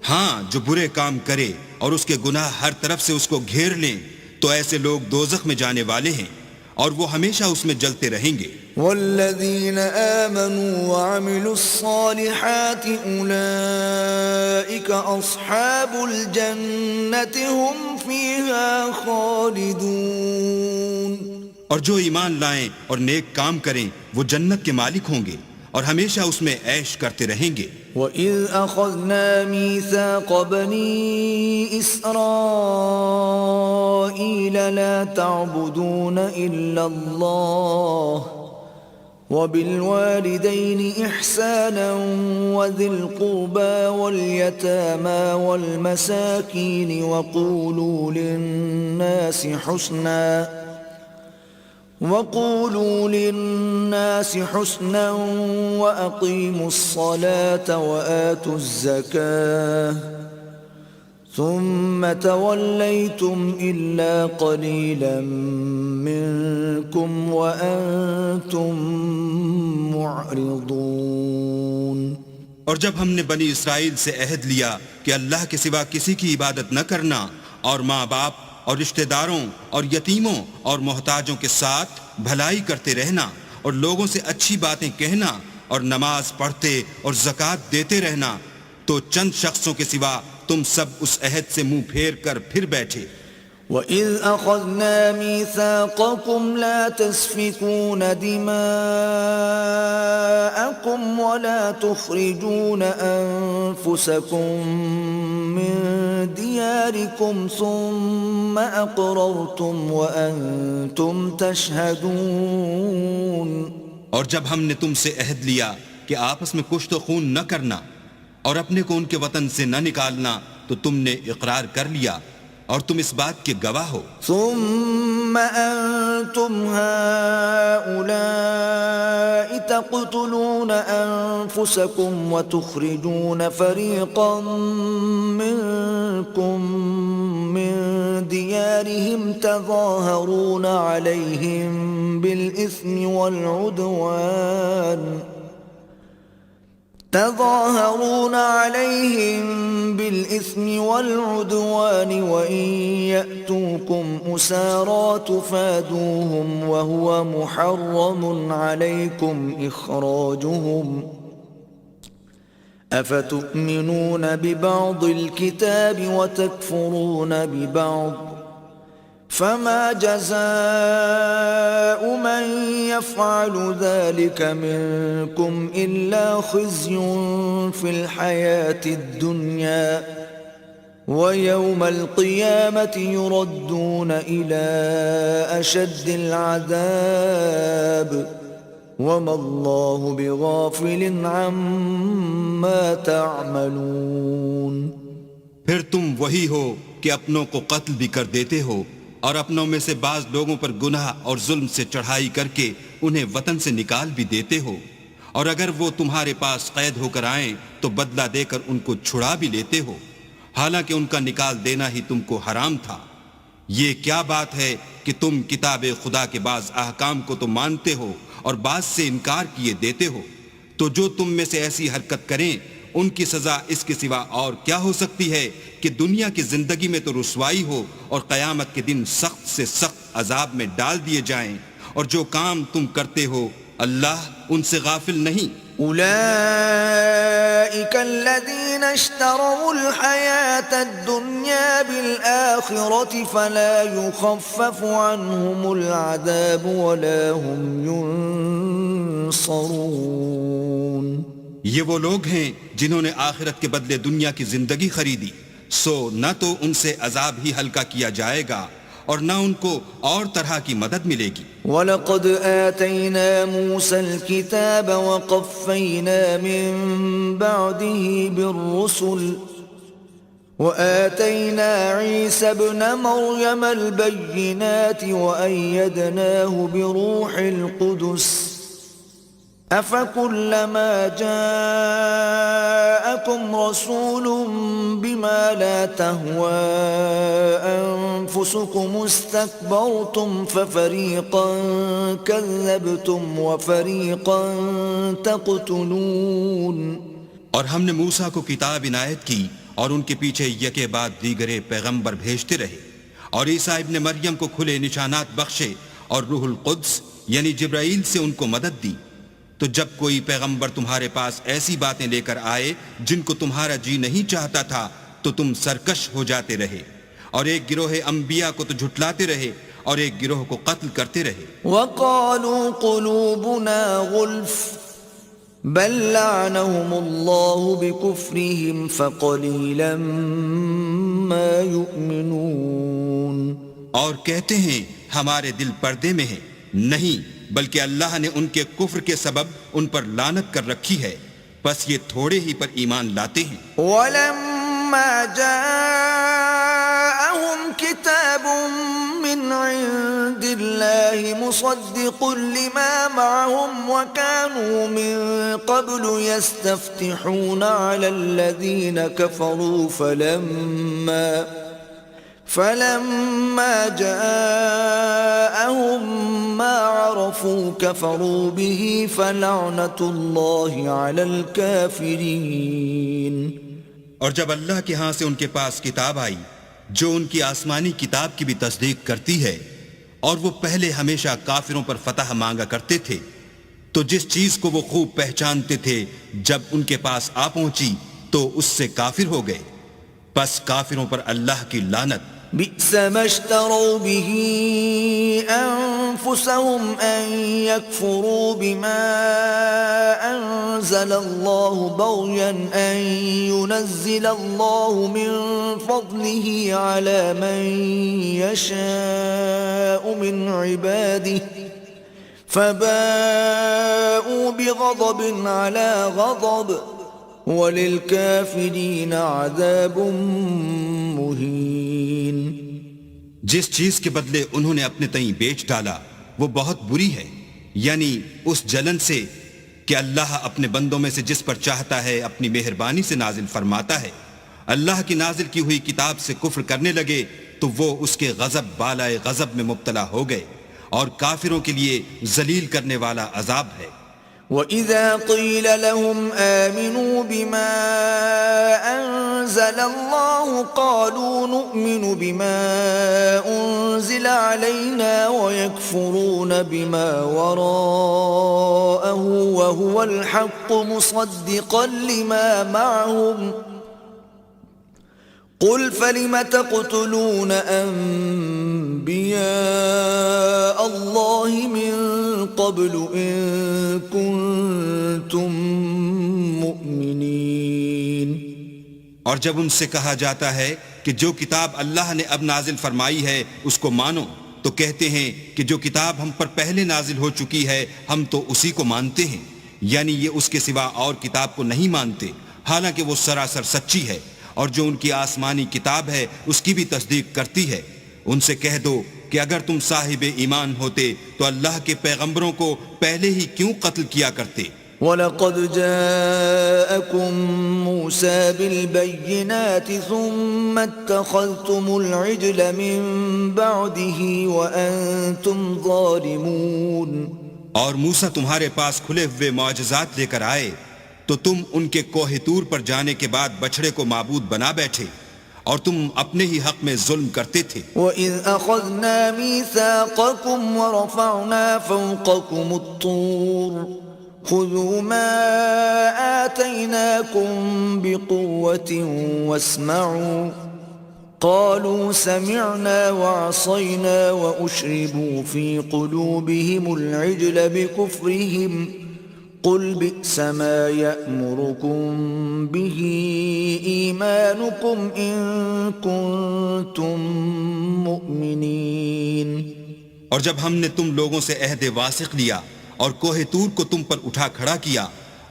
ہاں، جو برے کام کرے اور اس کے گناہ ہر طرف سے اس کو گھیر لیں تو ایسے لوگ دوزخ میں جانے والے ہیں اور وہ ہمیشہ اس میں جلتے رہیں گے. والذين آمنوا وعملوا الصالحات أولئك أصحاب الجنة هم فيها خالدون. اور جو ایمان لائیں اور نیک کام کریں وہ جنت کے مالک ہوں گے اور ہمیشہ اس میں عیش کرتے رہیں گے. وَإِذْ أَخَذْنَا مِيثَاقَ بَنِي إِسْرَائِيلَ لَا تَعْبُدُونَ إِلَّا اللَّهَ وَبِالْوَالِدَيْنِ إِحْسَانًا وَذِي الْقُرْبَى وَالْيَتَامَى وَالْمَسَاكِينِ وقولوا للناس حسنا وأقيموا الصلاة وآتوا الزكاة ثم توليتم إلا قليلا منكم وأنتم معرضون. اور جب ہم نے بنی اسرائیل سے عہد لیا کہ اللہ کے سوا کسی کی عبادت نہ کرنا اور ماں باپ اور رشتہ داروں اور یتیموں اور محتاجوں کے ساتھ بھلائی کرتے رہنا اور لوگوں سے اچھی باتیں کہنا اور نماز پڑھتے اور زکوٰۃ دیتے رہنا، تو چند شخصوں کے سوا تم سب اس عہد سے منہ پھیر کر پھر بیٹھے. وَإِذْ أَخَذْنَا مِيثَاقَكُمْ لَا تَسْفِكُونَ دِمَاءَكُمْ وَلَا تُخْرِجُونَ أَنفُسَكُمْ مِنْ دِيَارِكُمْ ثُمَّ أَقْرَرْتُمْ وَأَنْتُمْ تَشْهَدُونَ. اور جب ہم نے تم سے عہد لیا کہ آپس میں کشت و خون نہ کرنا اور اپنے کو ان کے وطن سے نہ نکالنا تو تم نے اقرار کر لیا اور تم اس بات کے گواہ ہو. ثم أنتم هؤلاء تقتلون أنفسكم وتخرجون فريقا منكم من ديارهم تظاهرون عليهم بالإثم والعدوان وإن يأتوكم أسارى تفادوهم وهو محرم عليكم إخراجهم أفتؤمنون ببعض الكتاب وتكفرون ببعض فما جزاء من يفعل ذلك منكم إلا خزي في الحياة الدنيا ويوم القيامة يردون إلى أشد العذاب وما الله بغافل عما تعملون. پھر تم وہی ہو کہ اپنوں کو قتل بھی کر دیتے ہو اور اپنوں میں سے بعض لوگوں پر گناہ اور ظلم سے چڑھائی کر کے انہیں وطن سے نکال بھی دیتے ہو، اور اگر وہ تمہارے پاس قید ہو کر آئیں تو بدلہ دے کر ان کو چھڑا بھی لیتے ہو، حالانکہ ان کا نکال دینا ہی تم کو حرام تھا. یہ کیا بات ہے کہ تم کتاب خدا کے بعض احکام کو تو مانتے ہو اور بعض سے انکار کیے دیتے ہو؟ تو جو تم میں سے ایسی حرکت کریں ان کی سزا اس کے سوا اور کیا ہو سکتی ہے کہ دنیا کی زندگی میں تو رسوائی ہو اور قیامت کے دن سخت سے سخت عذاب میں ڈال دیے جائیں، اور جو کام تم کرتے ہو اللہ ان سے غافل نہیں۔ أولئك الذين اشتروا الحياة الدنيا بالآخرة فلا يخفف عنهم العذاب ولا هم ينصرون۔ یہ وہ لوگ ہیں جنہوں نے آخرت کے بدلے دنیا کی زندگی خریدی، سو نہ تو ان سے عذاب ہی ہلکا کیا جائے گا اور نہ ان کو اور طرح کی مدد ملے گی۔ وَلَقَدْ آتَيْنَا مُوسَى الْكِتَابَ وَقَفَّيْنَا مِن بَعْدِهِ بِالرُّسُلِ وَآتَيْنَا عِيسَى ابْنَ مَرْيَمَ الْبَيِّنَاتِ وَأَيَّدْنَاهُ بِرُوحِ الْقُدُسِ أَفَكُلَّمَا جَاءَكُمْ رَسُولٌ بِمَا لَا تَهْوَى أَنفُسُكُمُ اسْتَكْبَرْتُمْ فَفَرِيقًا كَذَّبْتُمْ وَفَرِيقًا تَقْتُلُونَ۔ اور ہم نے موسیٰ کو کتاب عنایت کی اور ان کے پیچھے یکے بعد دیگرے پیغمبر بھیجتے رہے، اور عیسیٰ ابن مریم کو کھلے نشانات بخشے اور روح القدس یعنی جبرائیل سے ان کو مدد دی۔ تو جب کوئی پیغمبر تمہارے پاس ایسی باتیں لے کر آئے جن کو تمہارا جی نہیں چاہتا تھا تو تم سرکش ہو جاتے رہے، اور ایک گروہ انبیاء کو تو جھٹلاتے رہے اور ایک گروہ کو قتل کرتے رہے۔ وَقَالُوا قُلُوبُنَا غُلْفٌ بَل لَّعَنَهُمُ اللَّهُ بِكُفْرِهِمْ فَقَلِيلًا مَّا يُؤْمِنُونَ۔ اور کہتے ہیں ہمارے دل پردے میں ہیں، نہیں بلکہ اللہ نے ان کے کفر کے سبب ان پر لعنت کر رکھی ہے، بس یہ تھوڑے ہی پر ایمان لاتے ہیں۔ وَلَمَّا جَاءَهُمْ كِتَابٌ مِّنْ عِندِ اللَّهِ مُصَدِّقٌ لِّمَا مَعَهُمْ وَكَانُوا مِن قَبْلُ يَسْتَفْتِحُونَ عَلَى الَّذِينَ كَفَرُوا فَلَمَّا جَاءَهُم مَّا عَرَفُوا كَفَرُوا بِهِ فَلَعْنَةُ اللَّهِ عَلَى الْكَافِرِينَ۔ اور جب اللہ کے ہاں سے ان کے پاس کتاب آئی جو ان کی آسمانی کتاب کی بھی تصدیق کرتی ہے، اور وہ پہلے ہمیشہ کافروں پر فتح مانگا کرتے تھے، تو جس چیز کو وہ خوب پہچانتے تھے جب ان کے پاس آ پہنچی تو اس سے کافر ہو گئے، پس کافروں پر اللہ کی لعنت۔ بئس ما اشتروا به أنفسهم أن يكفروا بما أنزل الله بغيا أن ينزل الله من فضله على من يشاء من عباده فباءوا بغضب على غضب وَلِلْكَافِرِينَ عَذَابٌ مُّهِينٌ۔ جس چیز کے بدلے انہوں نے اپنے تئیں بیچ ڈالا وہ بہت بری ہے، یعنی اس جلن سے کہ اللہ اپنے بندوں میں سے جس پر چاہتا ہے اپنی مہربانی سے نازل فرماتا ہے۔ اللہ کی نازل کی ہوئی کتاب سے کفر کرنے لگے تو وہ اس کے غضب بالائے غضب میں مبتلا ہو گئے، اور کافروں کے لیے ذلیل کرنے والا عذاب ہے۔ وَإِذَا قِيلَ لَهُمْ آمِنُوا بِمَا أَنزَلَ اللَّهُ قَالُوا نُؤْمِنُ بِمَا أُنزِلَ عَلَيْنَا وَيَكْفُرُونَ بِمَا وَرَاءَهُ وَهُوَ الْحَقُّ مُصَدِّقًا لِمَا مَعَهُمْ قُلْ فَلِمَ تَقْتُلُونَ أَنبِيَاءَ اللَّهِ مِن قَبْلُ إِن كُنتُم مُّؤْمِنِينَ۔ اور جب ان سے کہا جاتا ہے کہ جو کتاب اللہ نے اب نازل فرمائی ہے اس کو مانو، تو کہتے ہیں کہ جو کتاب ہم پر پہلے نازل ہو چکی ہے ہم تو اسی کو مانتے ہیں، یعنی یہ اس کے سوا اور کتاب کو نہیں مانتے، حالانکہ وہ سراسر سچی ہے، اور جو ان کی آسمانی کتاب ہے اس کی بھی تصدیق کرتی ہے۔ ان سے کہہ دو کہ اگر تم صاحب ایمان ہوتے تو اللہ کے پیغمبروں کو پہلے ہی کیوں قتل کیا کرتے، وَلَقَدْ جَاءَكُم مُوسَى بِالْبَيِّنَاتِ ثُمَّ اتَّخَذْتُمُ الْعِجْلَ مِن بَعْدِهِ وَأَنْتُمْ ظَالِمُونَ اور موسیٰ تمہارے پاس کھلے ہوئے معجزات لے کر آئے تو تم ان کے کوہ طور پر جانے کے بعد بچڑے کو معبود بنا بیٹھے اور تم اپنے ہی حق میں ظلم کرتے تھے. وَإِذْ أَخَذْنَا مِيثَاقَكُمْ وَرَفَعْنَا فَوْقَكُمُ الطُّورَ خُذُوا مَا آتَيْنَاكُمْ بِقُوَّةٍ وَاسْمَعُوا قَالُوا سَمِعْنَا وَعَصَيْنَا وَأُشْرِبُوا فِي قُلُوبِهِمُ الْعِجْلَ بِكُفْرِهِمْ قُلْ بِئْسَ مَا يَأْمُرُكُمْ بِهِ إِيمَانُكُمْ إِن كُنتُم مُؤْمِنِينَ. اور جب ہم نے تم لوگوں سے عہد واثق لیا اور کوہ طور کو تم پر اٹھا کھڑا کیا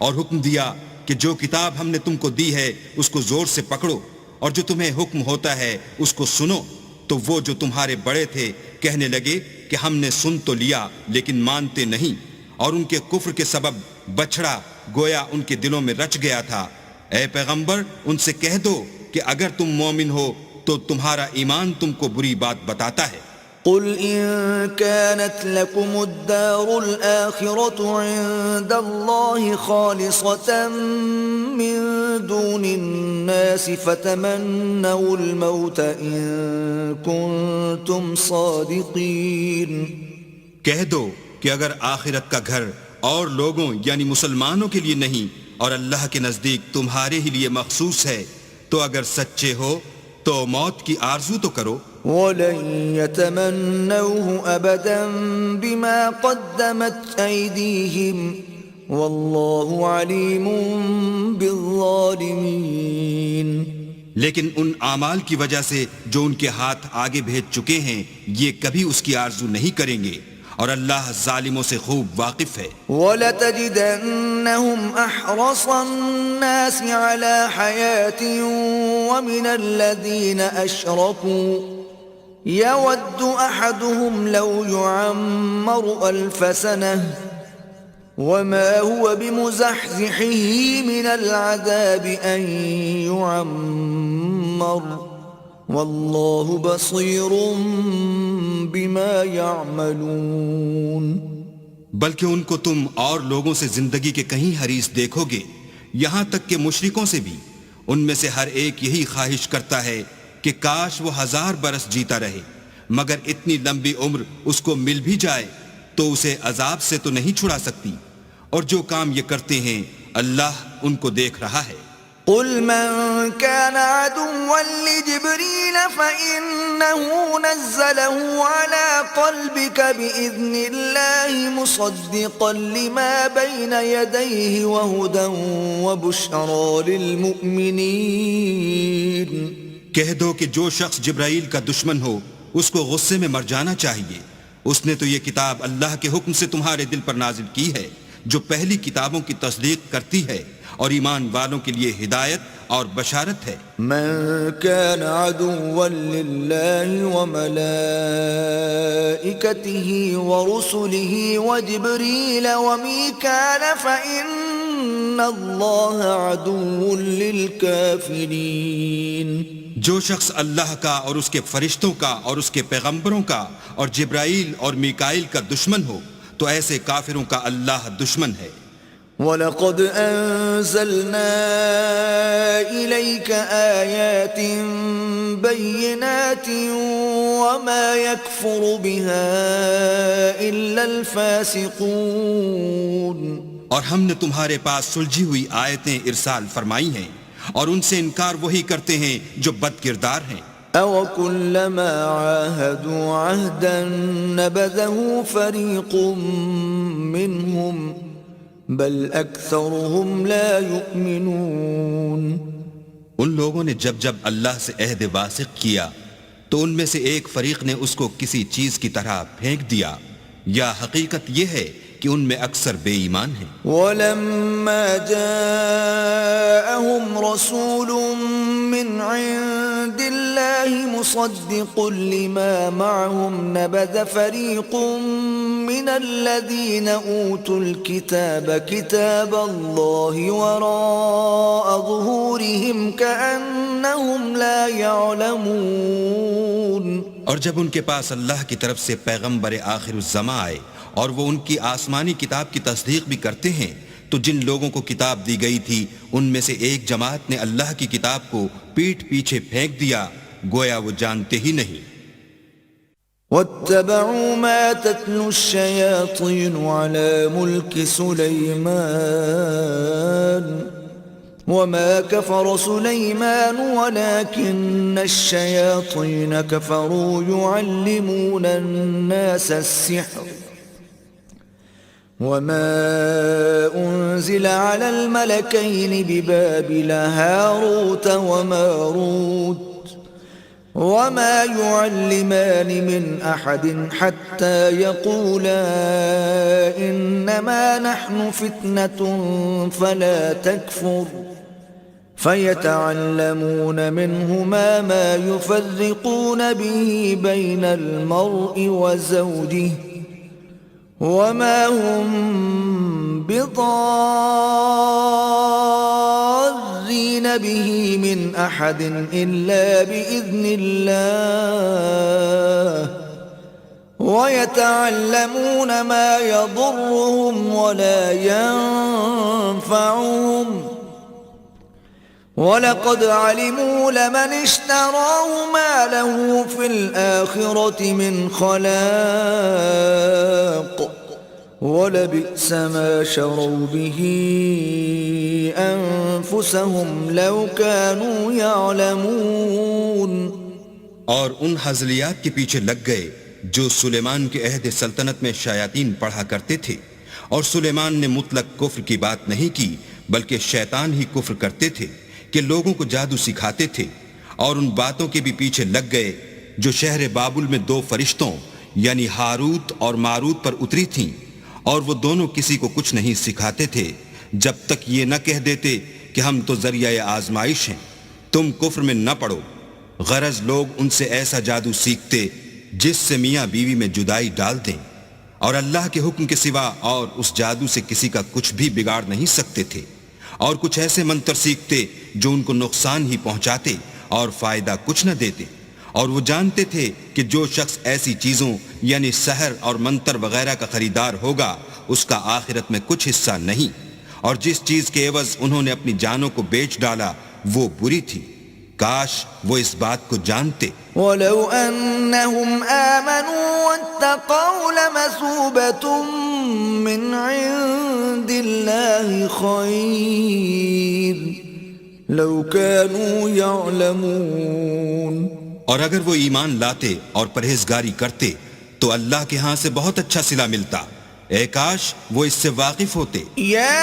اور حکم دیا کہ جو کتاب ہم نے تم کو دی ہے اس کو زور سے پکڑو اور جو تمہیں حکم ہوتا ہے اس کو سنو، تو وہ جو تمہارے بڑے تھے کہنے لگے کہ ہم نے سن تو لیا لیکن مانتے نہیں، اور ان کے کفر کے سبب بچڑا گویا ان کے دلوں میں رچ گیا تھا. اے پیغمبر ان سے کہہ دو کہ اگر تم مومن ہو تو تمہارا ایمان تم کو بری بات بتاتا ہے. قل إن كانت لكم الدار الآخرة عند الله خالصة من دون الناس فتمنوا الموت إن كنتم صادقين. کہہ دو کہ اگر آخرت کا گھر اور لوگوں یعنی مسلمانوں کے لیے نہیں اور اللہ کے نزدیک تمہارے ہی لیے مخصوص ہے تو اگر سچے ہو تو موت کی آرزو تو کرو. وَلَن يَتَمَنَّوْهُ أَبَدًا بِمَا قَدَّمَتْ أَيْدِيهِمْ وَاللَّهُ عَلِيمٌ بِالظَّالِمِينَ. لیکن ان اعمال کی وجہ سے جو ان کے ہاتھ آگے بھیج چکے ہیں یہ کبھی اس کی آرزو نہیں کریں گے اور اللہ ظالموں سے خوب واقف ہے. وَلَتَجِدَنَّهُمْ أَحْرَصَ النَّاسِ عَلَى حَيَاةٍ وَمِنَ الَّذِينَ أَشْرَكُوا يَوَدُّ أَحَدُهُمْ لَوْ يُعَمَّرُ أَلْفَ سَنَةٍ وَمَا هُوَ بِمُزَحْزِحِهِ مِنَ الْعَذَابِ أَن يُعَمَّرَ وَاللَّهُ بَصِيرٌ بِمَا يَعْمَلُونَ. بلکہ ان کو تم اور لوگوں سے زندگی کے کہیں حریص دیکھو گے، یہاں تک کہ مشرکوں سے بھی. ان میں سے ہر ایک یہی خواہش کرتا ہے کہ کاش وہ 1000 برس جیتا رہے، مگر اتنی لمبی عمر اس کو مل بھی جائے تو اسے عذاب سے تو نہیں چھڑا سکتی. اور جو کام یہ کرتے ہیں اللہ ان کو دیکھ رہا ہے. قل من كان عدوا لجبريل فإنه نزله على قلبك بإذن الله مصدقا لما بين يديه وهدى وبشرى للمؤمنين. کہہ دو کہ جو شخص جبرائیل کا دشمن ہو اس کو غصے میں مر جانا چاہیے. اس نے تو یہ کتاب اللہ کے حکم سے تمہارے دل پر نازل کی ہے جو پہلی کتابوں کی تصدیق کرتی ہے اور ایمان والوں کے لیے ہدایت اور بشارت ہے. من كان عدوا لله وملائكته ورسله وجبريل وميكال فإن الله عدو للكافرين. جو شخص اللہ کا اور اس کے فرشتوں کا اور اس کے پیغمبروں کا اور جبرائیل اور میکائیل کا دشمن ہو تو ایسے کافروں کا اللہ دشمن ہے. وَلَقَدْ أَنزَلْنَا إِلَيْكَ آيَاتٍ بَيِّنَاتٍ وَمَا يَكْفُرُ بِهَا إِلَّا الْفَاسِقُونَ. اور ہم نے تمہارے پاس سلجھی ہوئی آیتیں ارسال فرمائی ہیں اور ان سے انکار وہی کرتے ہیں جو بد کردار ہیں. أَوَكُلَّمَا عَاهَدُوا عَهْدًا نَبَذَهُ فَرِيقٌ مِّنْهُمْ بل اکثرهم لا یؤمنون. ان لوگوں نے جب جب اللہ سے عہد واثق کیا تو ان میں سے ایک فریق نے اس کو کسی چیز کی طرح پھینک دیا، یا حقیقت یہ ہے کہ ان میں اکثر بے ایمان ہیں. وَلَمَّا جَاءَهُمْ رَسُولٌ مِّنْ عِندِ عند الله مصدق لما معهم نبذ فريق من الذين أوتوا الكتاب كتاب الله وراء ظهورهم كأنهم لا يعلمون. اور جب ان کے پاس اللہ کی طرف سے پیغمبر آخر الزماں آئے اور وہ ان کی آسمانی کتاب کی تصدیق بھی کرتے ہیں تو جن لوگوں کو کتاب دی گئی تھی ان میں سے ایک جماعت نے اللہ کی کتاب کو پیٹھ پیچھے پھینک دیا گویا وہ جانتے ہی نہیں. واتبعوا ما تتلو الشياطين على ملك سليمان وما كفر سليمان ولكن الشياطين كفروا يعلمون الناس السحر وما أنزل على الملكين ببابل هاروت وماروت وما يعلمان من أحد حتى يقولا إنما نحن فتنة فلا تكفر فيتعلمون منهما ما يفرقون به بين المرء وزوجه وما هم بضارين به من أحد إلا بإذن الله ويتعلمون ما يضرهم ولا ينفعهم وَلَقَدْ عَلِمُوا لَمَنِ اشْتَرَاهُ مَا لَهُ فِي الْآخِرَةِ مِنْ خَلَاقٍ وَلَبِئْسَ مَا شَرَوْا بِهِ أَنفُسَهُمْ لَوْ كَانُوا يَعْلَمُونَ. اور ان ہزلیات کے پیچھے لگ گئے جو سلیمان کے عہد سلطنت میں شیاطین پڑھا کرتے تھے، اور سلیمان نے مطلق کفر کی بات نہیں کی بلکہ شیطان ہی کفر کرتے تھے کہ لوگوں کو جادو سکھاتے تھے. اور ان باتوں کے بھی پیچھے لگ گئے جو شہر بابل میں دو فرشتوں یعنی ہاروت اور ماروت پر اتری تھیں، اور وہ دونوں کسی کو کچھ نہیں سکھاتے تھے جب تک یہ نہ کہہ دیتے کہ ہم تو ذریعہ آزمائش ہیں، تم کفر میں نہ پڑو. غرض لوگ ان سے ایسا جادو سیکھتے جس سے میاں بیوی میں جدائی ڈال دیں، اور اللہ کے حکم کے سوا اور اس جادو سے کسی کا کچھ بھی بگاڑ نہیں سکتے تھے. اور کچھ ایسے منتر سیکھتے جو ان کو نقصان ہی پہنچاتے اور فائدہ کچھ نہ دیتے. اور وہ جانتے تھے کہ جو شخص ایسی چیزوں یعنی سحر اور منتر وغیرہ کا خریدار ہوگا اس کا آخرت میں کچھ حصہ نہیں، اور جس چیز کے عوض انہوں نے اپنی جانوں کو بیچ ڈالا وہ بری تھی. کاش وہ اس بات کو جانتے. وَلَوْ أَنَّهُمْ آمَنُوا وَاتَّقَوْا لَمَثُوبَةٌ مِّنْ عِندِ اللَّهِ خَيْرٌ لَوْ كَانُوا يَعْلَمُونَ. اور اگر وہ ایمان لاتے اور پرہیزگاری کرتے تو اللہ کے ہاں سے بہت اچھا صلہ ملتا. اے کاش وہ اس سے واقف ہوتے. یا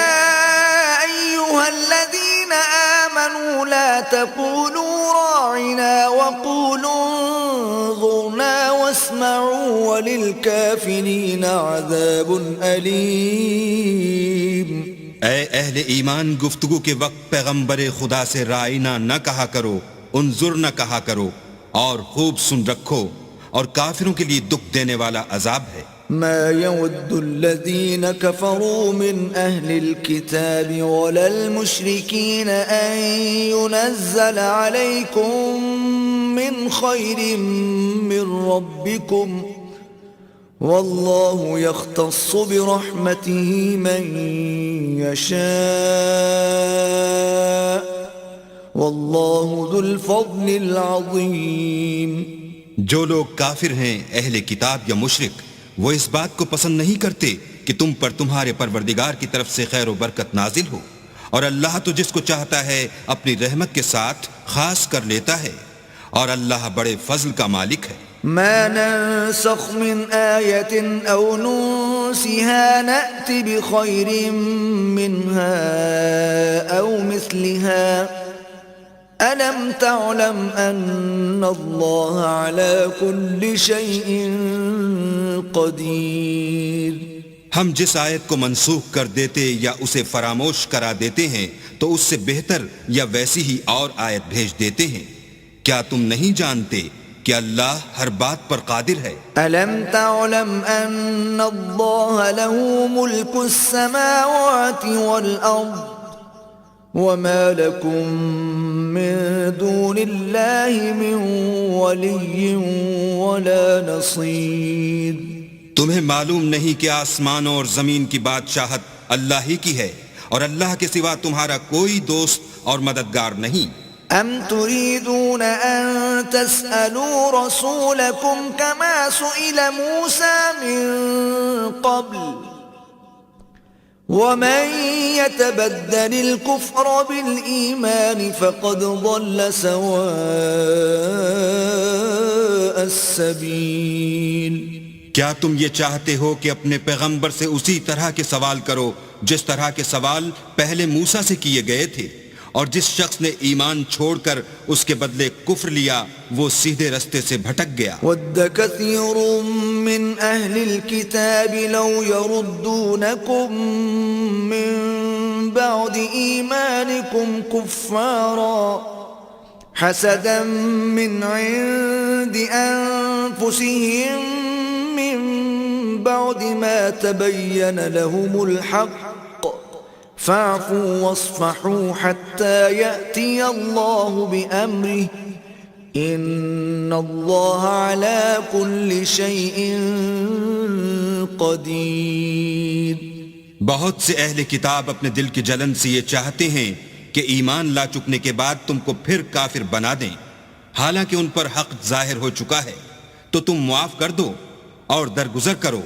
ایھا الذین آمنوا لا تقولوا راعنا وقولوا انظرنا واسمعوا وللکافرین عذاب علیم. اے اہل ایمان، گفتگو کے وقت پیغمبر خدا سے رائنا نہ کہا کرو، انظر نہ کہا کرو، اور خوب سن رکھو، اور کافروں کے لیے دکھ دینے والا عذاب ہے. ما يود الذين كفروا من أهل الكتاب ولا المشركين أن ينزل عليكم من خير من ربكم والله يختص برحمته من يشاء والله ذو الفضل العظيم. جو لوگ کافر ہیں اہل کتاب یا مشرک وہ اس بات کو پسند نہیں کرتے کہ تم پر تمہارے پروردگار کی طرف سے خیر و برکت نازل ہو، اور اللہ تو جس کو چاہتا ہے اپنی رحمت کے ساتھ خاص کر لیتا ہے، اور اللہ بڑے فضل کا مالک ہے. ما ننسخ من آية أو ننسها نأت بخير منها أو مثلها ألم تعلم أن الله على كل شيء قدیر. ہم جس آیت کو منسوخ کر دیتے یا اسے فراموش کرا دیتے ہیں تو اس سے بہتر یا ویسی ہی اور آیت بھیج دیتے ہیں. کیا تم نہیں جانتے کہ اللہ ہر بات پر قادر ہے؟ ألم تعلم أن الله له ملك السماوات والأرض وما لكم من دون الله من ولي ولا نصير؟ تمہیں معلوم نہیں کہ آسمانوں اور زمین کی بادشاہت اللہ ہی کی ہے اور اللہ کے سوا تمہارا کوئی دوست اور مددگار نہیں؟ أم تريدون أن تسألوا رسولكم كما سئل موسى من قبل ومن يتبدل الكفر بالإيمان فقد ضل سواء السبيل؟ کیا تم یہ چاہتے ہو کہ اپنے پیغمبر سے اسی طرح کے سوال کرو جس طرح کے سوال پہلے موسیٰ سے کیے گئے تھے، اور جس شخص نے ایمان چھوڑ کر اس کے بدلے کفر لیا وہ سیدھے رستے سے بھٹک گیا۔ وَدَّ كَثِيرٌ مِّنْ أَهْلِ الْكِتَابِ لَوْ يَرُدُّونَكُمْ مِّن بَعْدِ إِيمَانِكُمْ كُفَّارًا حَسَدًا مِّنْ عِندِ أَنفُسِهِم مِّن بَعْدِ مَا تَبَيَّنَ لَهُمُ الْحَقُّ فاعفوا واصفحوا حتى يأتي الله بأمره إن الله على كل شيء قدير۔ بہت سے اہل کتاب اپنے دل کی جلن سے یہ چاہتے ہیں کہ ایمان لا چکنے کے بعد تم کو پھر کافر بنا دیں، حالانکہ ان پر حق ظاہر ہو چکا ہے، تو تم معاف کر دو اور درگزر کرو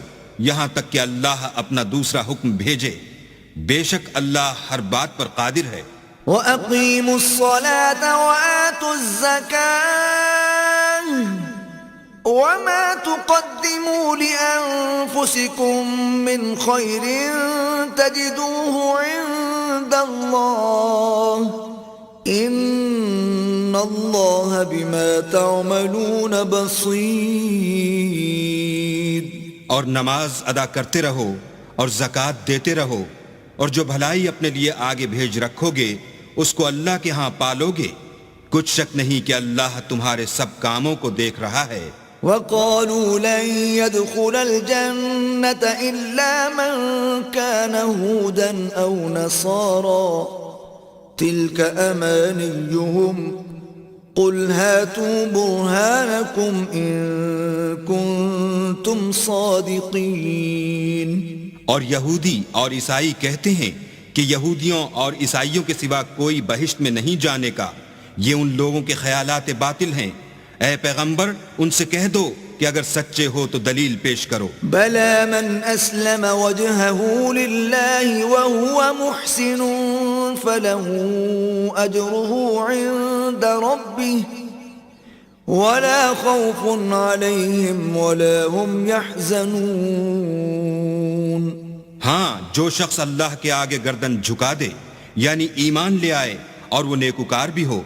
یہاں تک کہ اللہ اپنا دوسرا حکم بھیجے، بے شک اللہ ہر بات پر قادر ہے۔ وَأَقِيمُوا الصَّلَاةَ وَآتُوا الزَّكَاةَ وَمَا تُقَدِّمُوا لِأَنفُسِكُم مِّنْ خَيْرٍ تَجِدُوهُ عِندَ اللَّهِ إِنَّ اللَّهَ بِمَا تَعْمَلُونَ بَصِيرٌ۔ اور نماز ادا کرتے رہو اور زکوٰۃ دیتے رہو، اور جو بھلائی اپنے لیے آگے بھیج رکھو گے اس کو اللہ کے ہاں پالو گے، کچھ شک نہیں کہ اللہ تمہارے سب کاموں کو دیکھ رہا ہے۔ وَقَالُوا لَن يَدْخُلَ الْجَنَّةَ إِلَّا مَن كَانَ هُودًا أَوْ نَصَارَىٰ تِلْكَ أَمَانِيُّهُمْ قُلْ هَاتُوا بُرْهَانَكُمْ إِن كُنتُمْ صَادِقِينَ۔ اور یہودی اور عیسائی کہتے ہیں کہ یہودیوں اور عیسائیوں کے سوا کوئی بہشت میں نہیں جانے کا، یہ ان لوگوں کے خیالات باطل ہیں۔ اے پیغمبر ان سے کہہ دو کہ اگر سچے ہو تو دلیل پیش کرو۔ بَلَى مَنْ أَسْلَمَ وَجْهَهُ لِلَّهِ وَهُوَ مُحْسِنٌ فَلَهُ أَجْرُهُ عِندَ رَبِّهِ وَلَا خَوْفٌ عَلَيْهِمْ وَلَا هُمْ يَحْزَنُونَ۔ ہاں، جو شخص اللہ کے آگے گردن جھکا دے یعنی ایمان لے آئے اور وہ نیکوکار بھی ہو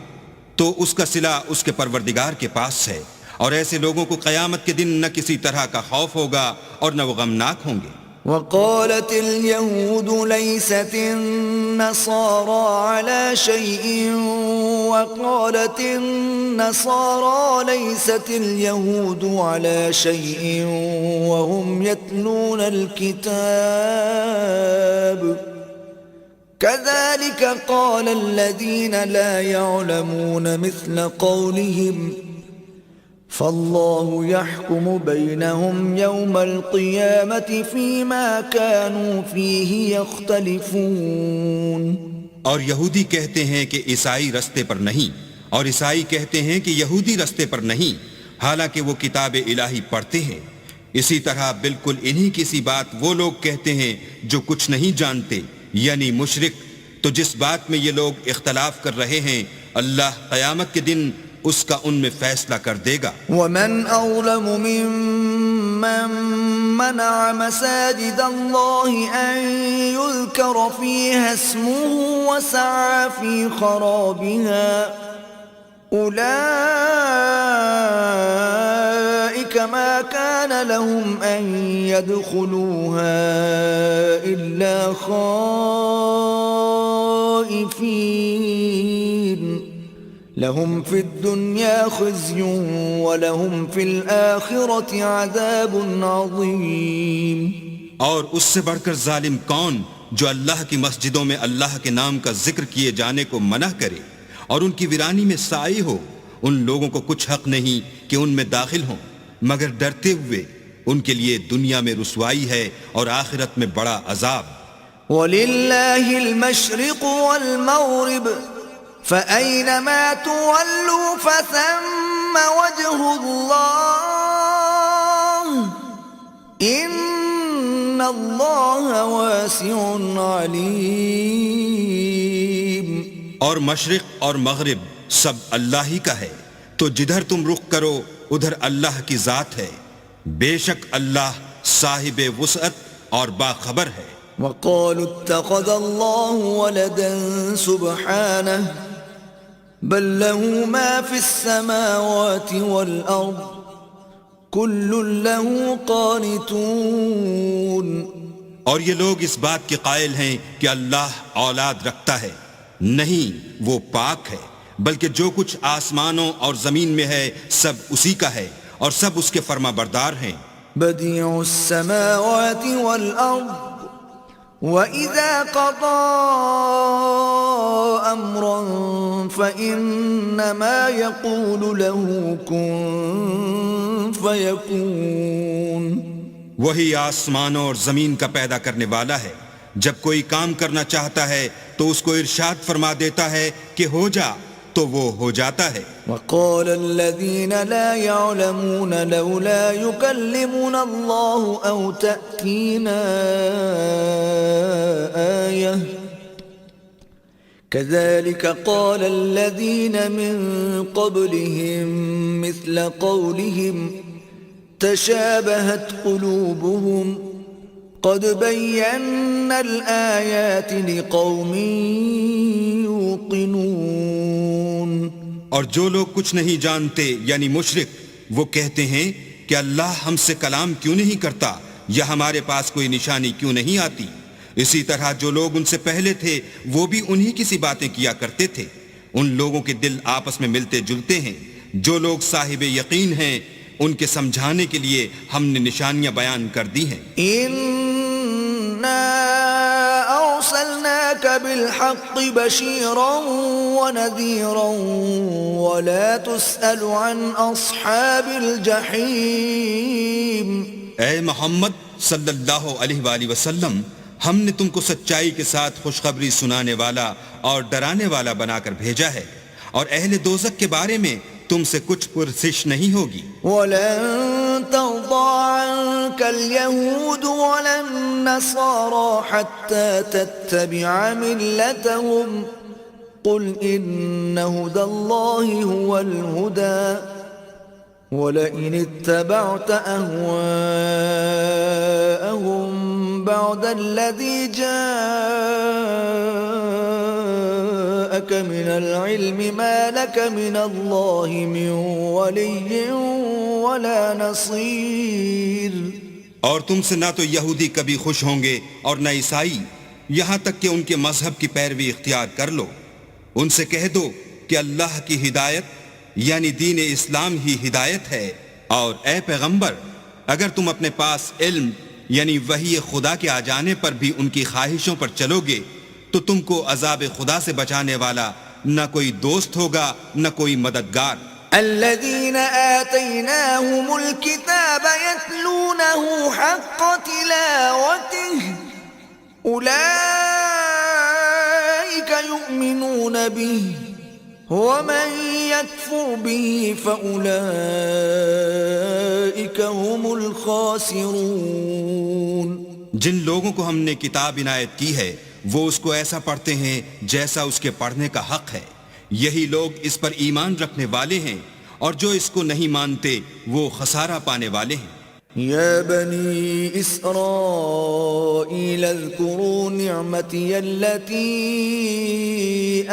تو اس کا صلہ اس کے پروردگار کے پاس ہے، اور ایسے لوگوں کو قیامت کے دن نہ کسی طرح کا خوف ہوگا اور نہ وہ غمناک ہوں گے۔ وقالت اليهود ليست النصارى على شيء وقالت النصارى ليست اليهود على شيء وهم يتلون الكتاب كذلك قال الذين لا يعلمون مثل قولهم فالله يحكم بينهم يوم القيامة فيما كانوا فيه يختلفون۔ اور یہودی کہتے ہیں کہ عیسائی رستے پر نہیں، اور عیسائی کہتے ہیں کہ یہودی رستے پر نہیں، حالانکہ وہ کتاب الہی پڑھتے ہیں۔ اسی طرح بالکل انہی کی سی بات وہ لوگ کہتے ہیں جو کچھ نہیں جانتے، یعنی مشرک۔ تو جس بات میں یہ لوگ اختلاف کر رہے ہیں اللہ قیامت کے دن اس کا ان میں فیصلہ کر دے گا۔ وَمَنْ أَظْلَمُ مِمَّن مَّنَعَ مَسَاجِدَ اللَّهِ أَن يُذْكَرَ فِيهَا اسْمُهُ وَسَعَىٰ فِي خَرَابِهَا أُولَٰئِكَ مَا كَانَ لَهُمْ أَن يَدْخُلُوهَا إِلَّا خَائِفِينَ لهم في الدنيا خزي ولهم في الآخرة عذاب عظيم. اور اس سے بڑھ کر ظالم کون جو اللہ کی مسجدوں میں اللہ کے نام کا ذکر کیے جانے کو منع کرے اور ان کی ویرانی میں سائی ہو. ان لوگوں کو کچھ حق نہیں کہ ان میں داخل ہوں مگر ڈرتے ہوئے. ان کے لیے دنیا میں رسوائی ہے اور آخرت میں بڑا عذاب. وَلِلَّهِ الْمَشْرِقُ وَالْمَغْرِبُ فَأَيْنَمَا تُوَلُّوا فَثَمَّ وَجْهُ اللَّهِ إِنَّ اللَّهَ وَاسِعٌ عَلِيمٌ. اور مشرق اور مغرب سب اللہ ہی کا ہے تو جدھر تم رخ کرو ادھر اللہ کی ذات ہے. بے شک اللہ صاحب وسعت اور باخبر ہے. وقالوا اتخذ الله ولدا سبحانه بل له ما في السماوات والأرض كل له قانتون. اور یہ لوگ اس بات کے قائل ہیں کہ اللہ اولاد رکھتا ہے. نہیں، وہ پاک ہے، بلکہ جو کچھ آسمانوں اور زمین میں ہے سب اسی کا ہے اور سب اس کے فرما بردار ہیں. بديع السماوات والأرض وَإِذَا قَضَى أَمْرًا فَإِنَّمَا يَقُولُ لَهُ كُن فَيَكُونُ. وہی آسمانوں اور زمین کا پیدا کرنے والا ہے. جب کوئی کام کرنا چاہتا ہے تو اس کو ارشاد فرما دیتا ہے کہ ہو جا، تو وہ ہو جاتا ہے. وَقَالَ الَّذِينَ لَا يَعْلَمُونَ لَوْلَا يُكَلِّمُنَا اللَّهُ أَوْ تَأْتِينَا آيَةٌ كَذَلِكَ قَالَ الَّذِينَ مِن قَبْلِهِم مِثْلَ قَوْلِهِمْ تَشَابَهَتْ قُلُوبُهُمْ قَدْ بَيَّنَّا الْآيَاتِ لِقَوْمٍ يُوقِنُونَ. اور جو لوگ کچھ نہیں جانتے یعنی مشرک، وہ کہتے ہیں کہ اللہ ہم سے کلام کیوں نہیں کرتا یا ہمارے پاس کوئی نشانی کیوں نہیں آتی. اسی طرح جو لوگ ان سے پہلے تھے وہ بھی انہی کی سی باتیں کیا کرتے تھے. ان لوگوں کے دل آپس میں ملتے جلتے ہیں. جو لوگ صاحب یقین ہیں ان کے سمجھانے کے لیے ہم نے نشانیاں بیان کر دی ہیں. أرسلناك بالحق بشيرا ونذيرا ولا تسأل عن أصحاب الجحيم. اے محمد صلی اللہ علیہ وآلہ وسلم، ہم نے تم کو سچائی کے ساتھ خوشخبری سنانے والا اور ڈرانے والا بنا کر بھیجا ہے، اور اہل دوزخ کے بارے میں تم سے کچھ پرسش نہیں ہوگی. وَلَن تَرْضَىٰ عَنكَ الْيَهُودُ وَلَا النَّصَارَىٰ حَتَّىٰ تَتَّبِعَ مِلَّتَهُمْ قُلْ إِنَّ هُدَى اللَّهِ هُوَ الْهُدَىٰ وَلَئِنِ اتَّبَعْتَ أَهْوَاءَهُمْ بَعْدَ الَّذِي جَاءَكَ مِنَ الْعِلْمِ مَا لَكَ مِنَ اللَّهِ مِنْ وَلِيٍّ وَلَا نَصِيرٍ. اور تم سے نہ تو یہودی کبھی خوش ہوں گے اور نہ عیسائی، یہاں تک کہ ان کے مذہب کی پیروی اختیار کر لو. ان سے کہہ دو کہ اللہ کی ہدایت یعنی دین اسلام ہی ہدایت ہے. اور اے پیغمبر، اگر تم اپنے پاس علم یعنی وحی خدا کے آ جانے پر بھی ان کی خواہشوں پر چلو گے تو تم کو عذاب خدا سے بچانے والا نہ کوئی دوست ہوگا نہ کوئی مددگار. الذين آتيناهم الكتاب يتلونه حق تلاوته أولئك يؤمنون به ومن يكفر به فأولئك هم الخاسرون. جن لوگوں کو ہم نے کتاب عنایت کی ہے وہ اس کو ایسا پڑھتے ہیں جیسا اس کے پڑھنے کا حق ہے. یہی لوگ اس پر ایمان رکھنے والے ہیں، اور جو اس کو نہیں مانتے وہ خسارہ پانے والے ہیں. يا بني إسرائيل اذكروا نعمتي التي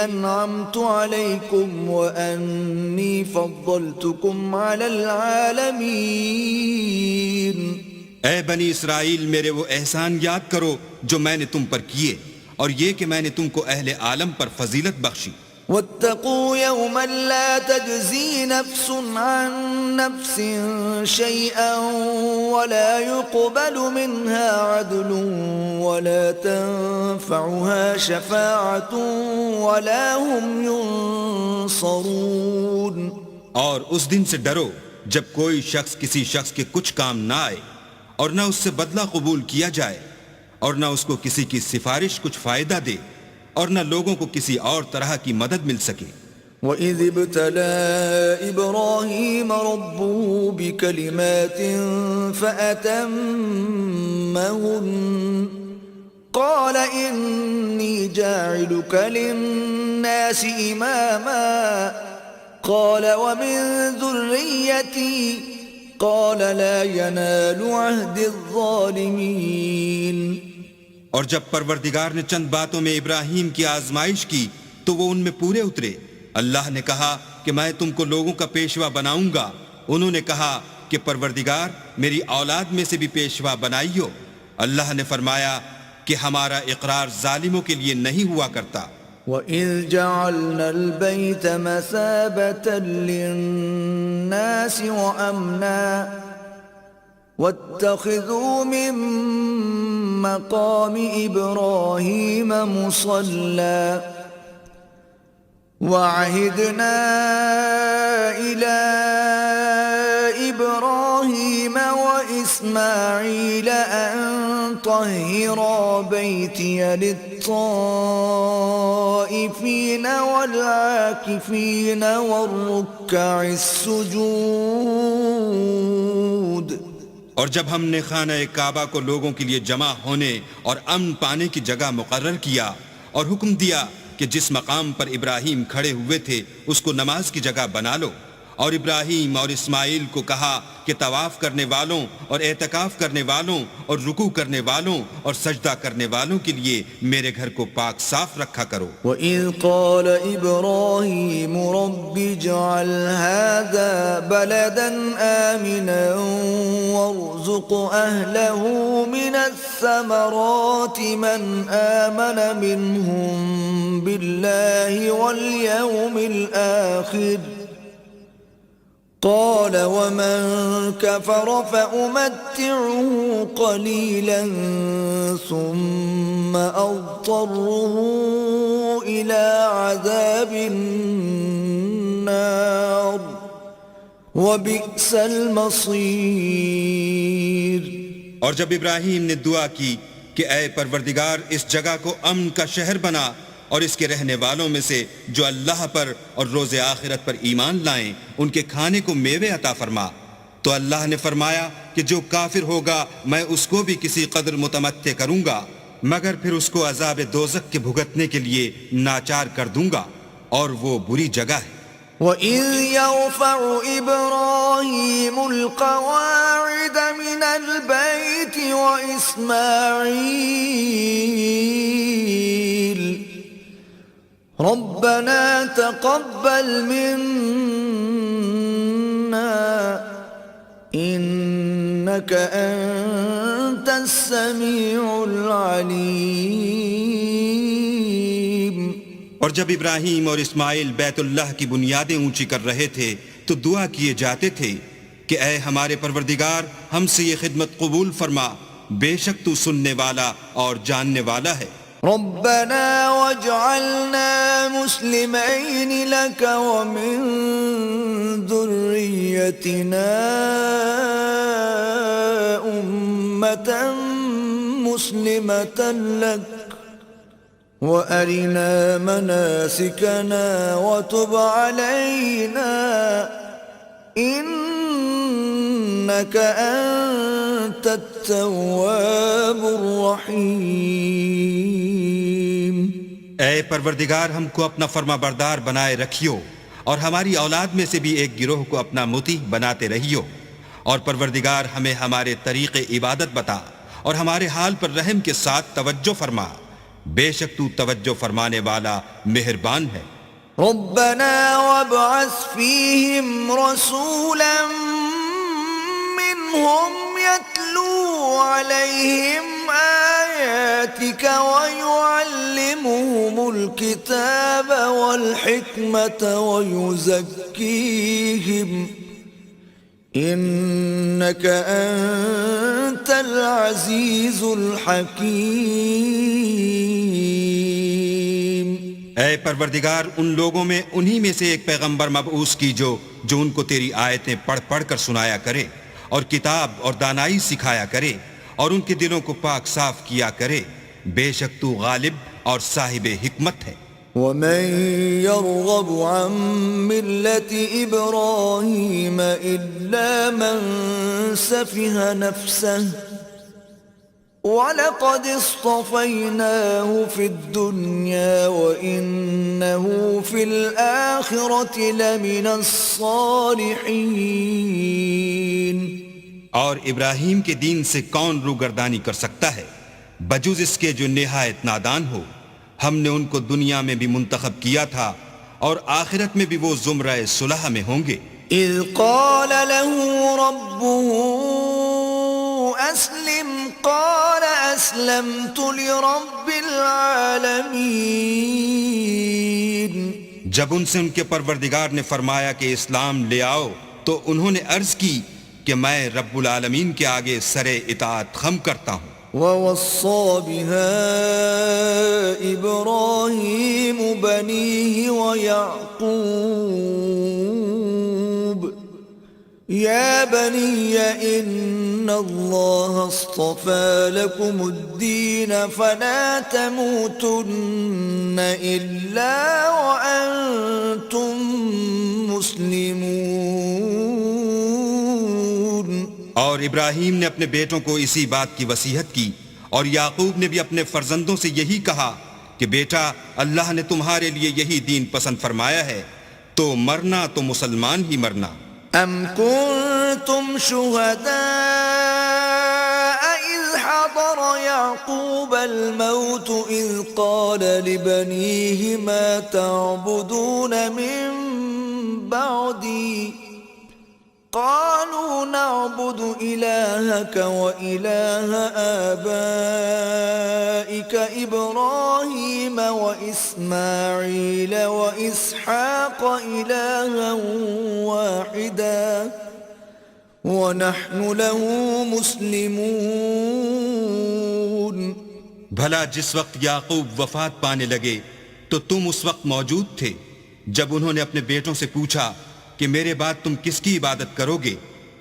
أنعمت عليكم وأني فضلتكم على العالمين. اے بنی اسرائیل، میرے وہ احسان یاد کرو جو میں نے تم پر کیے، اور یہ کہ میں نے تم کو اہل عالم پر فضیلت بخشی. واتقوا يوما لا تجزي نفس عن نفس شيئا ولا يقبل منها عدل ولا تنفعها شفاعة ولا هم ينصرون. اور اس دن سے ڈرو جب کوئی شخص کسی شخص کے کچھ کام نہ آئے اور نہ اس سے بدلہ قبول کیا جائے اور نہ اس کو کسی کی سفارش کچھ فائدہ دے اور نہ لوگوں کو کسی اور طرح کی مدد مل سکے. وَإِذِ ابْتَلَى إِبْرَاهِيمَ رَبُّهُ بِكَلِمَاتٍ فَأَتَمَّهُنَّ قَالَ إِنِّي جَاعِلُكَ لِلنَّاسِ إِمَامًا قَالَ وَمِن ذُرِّيَّتِي قَالَ لَا يَنَالُ عَهْدِ الظَّالِمِينَ. اور جب پروردگار نے چند باتوں میں ابراہیم کی آزمائش کی تو وہ ان میں پورے اترے. اللہ نے کہا کہ میں تم کو لوگوں کا پیشوا بناؤں گا. انہوں نے کہا کہ پروردگار میری اولاد میں سے بھی پیشوا بنائیو. اللہ نے فرمایا کہ ہمارا اقرار ظالموں کے لیے نہیں ہوا کرتا. وَإِذْ جَعَلْنَا الْبَيْتَ مَثَابَةً لِلنَّاسِ وَأَمْنًا وَاتَّخِذُوا مِن مَّقَامِ إِبْرَاهِيمَ مُصَلًّى وَعَهِدْنَا إِلَى إِبْرَاهِيمَ وَإِسْمَاعِيلَ أَن طَهِّرَا بَيْتِيَ لِلطَّائِفِينَ وَالْعَاكِفِينَ وَالرُّكَّعِ السُّجُودِ. اور جب ہم نے خانہ کعبہ کو لوگوں کے لیے جمع ہونے اور امن پانے کی جگہ مقرر کیا اور حکم دیا کہ جس مقام پر ابراہیم کھڑے ہوئے تھے اس کو نماز کی جگہ بنا لو، اور ابراہیم اور اسماعیل کو کہا کہ طواف کرنے والوں اور اعتکاف کرنے والوں اور رکوع کرنے والوں اور سجدہ کرنے والوں کے لیے میرے گھر کو پاک صاف رکھا کرو. وَإِذْ قَالَ إِبْرَاهِيمُ رَبِّ اجْعَلْ هَذَا بَلَدًا آمِنًا وَارْزُقْ أَهْلَهُ مِنَ الثَّمَرَاتِ مَنْ آمَنَ مِنْهُمْ بِاللَّهِ وَالْيَوْمِ الْآخِرِ قال ومن كفر فأمتعه قليلا ثم أضطره إلى عذاب النار وبئس المصير. اور جب ابراہیم نے دعا کی کہ اے پروردگار اس جگہ کو امن کا شہر بنا اور اس کے رہنے والوں میں سے جو اللہ پر اور روز آخرت پر ایمان لائیں ان کے کھانے کو میوے عطا فرما، تو اللہ نے فرمایا کہ جو کافر ہوگا میں اس کو بھی کسی قدر متمتع کروں گا مگر پھر اس کو عذاب دوزخ کے بھگتنے کے لیے ناچار کر دوں گا اور وہ بری جگہ ہے. وَإِذْ يَرْفَعُ إِبْرَاهِيمُ الْقَوَاعِدَ مِنَ الْبَيْتِ وَإِسْمَاعِيلُ رَبَّنَا تَقَبَّلْ مِنَّا إِنَّكَ أَنْتَ السَّمِيعُ الْعَلِيمُ. اور جب ابراہیم اور اسماعیل بیت اللہ کی بنیادیں اونچی کر رہے تھے تو دعا کیے جاتے تھے کہ اے ہمارے پروردگار ہم سے یہ خدمت قبول فرما، بے شک تو سننے والا اور جاننے والا ہے. ربنا واجعلنا مسلمين لك ومن ذريتنا أمة مسلمة لك وأرنا مناسكنا وتب علينا إنك أنت التواب الرحيم. اے پروردگار ہم کو اپنا فرما بردار بنائے رکھیو اور ہماری اولاد میں سے بھی ایک گروہ کو اپنا مطیع بناتے رہیو، اور پروردگار ہمیں ہمارے طریق عبادت بتا اور ہمارے حال پر رحم کے ساتھ توجہ فرما، بے شک تو توجہ فرمانے والا مہربان ہے. ربنا وابعث فيهم رسولا منهم يتلو عليهم آياتك آياتك ويعلمهم الكتاب والحكمة ويزكيهم إنك أنت العزيز الحكيم۔ اے پروردگار، ان لوگوں میں انہی میں سے ایک پیغمبر مبعوث کی جو ان کو تیری آیتیں پڑھ پڑھ کر سنایا کرے اور کتاب اور دانائی سکھایا کرے اور ان کے دلوں کو پاک صاف کیا کرے، بے شک تو غالب اور صاحب حکمت ہے۔ ومن يرغب عن ملة إبراهيم إلا من سفه نفسه وَلَقَدِ اصْطَفَيْنَاهُ فِي الدُّنْيَا وَإِنَّهُ فِي الْآخِرَةِ لَمِنَ الصَّالِحِينَ۔ اور ابراہیم کے دین سے کون روگردانی کر سکتا ہے بجز اس کے جو نہایت نادان ہو؟ ہم نے ان کو دنیا میں بھی منتخب کیا تھا اور آخرت میں بھی وہ زمرہ صلح میں ہوں گے۔ اذ قال له ربه اسلم قال اسلمت لرب العالمین۔ جب ان سے ان کے پروردگار نے فرمایا کہ اسلام لے آؤ تو انہوں نے عرض کی کہ میں رب العالمین کے آگے سر اطاعت خم کرتا ہوں۔ وَوَصَّى بِهَا إِبْرَاهِيمُ بَنِيهِ وَيَعْقُوبُ يَا بَنِيَّ إِنَّ اللَّهَ اصْطَفَى لَكُمُ الدِّينَ فَلَا تَمُوتُنَّ إِلَّا وَأَنْتُمْ مُسْلِمُونَ۔ اور ابراہیم نے اپنے بیٹوں کو اسی بات کی وصیت کی، اور یعقوب نے بھی اپنے فرزندوں سے یہی کہا کہ بیٹا، اللہ نے تمہارے لیے یہی دین پسند فرمایا ہے، تو مرنا تو مسلمان ہی مرنا۔ ام کنتم شہداء اذ حضر یعقوب الموت اذ قال لبنیہ ما تعبدون من بعدی قالوا نعبد إلهك وإله آبائك إبراهيم وإسماعيل وإسحاق إلها واحدا ونحن له مسلمون۔ بھلا جس وقت یعقوب وفات پانے لگے تو تم اس وقت موجود تھے جب انہوں نے اپنے بیٹوں سے پوچھا کہ میرے بعد تم کس کی عبادت کرو گے؟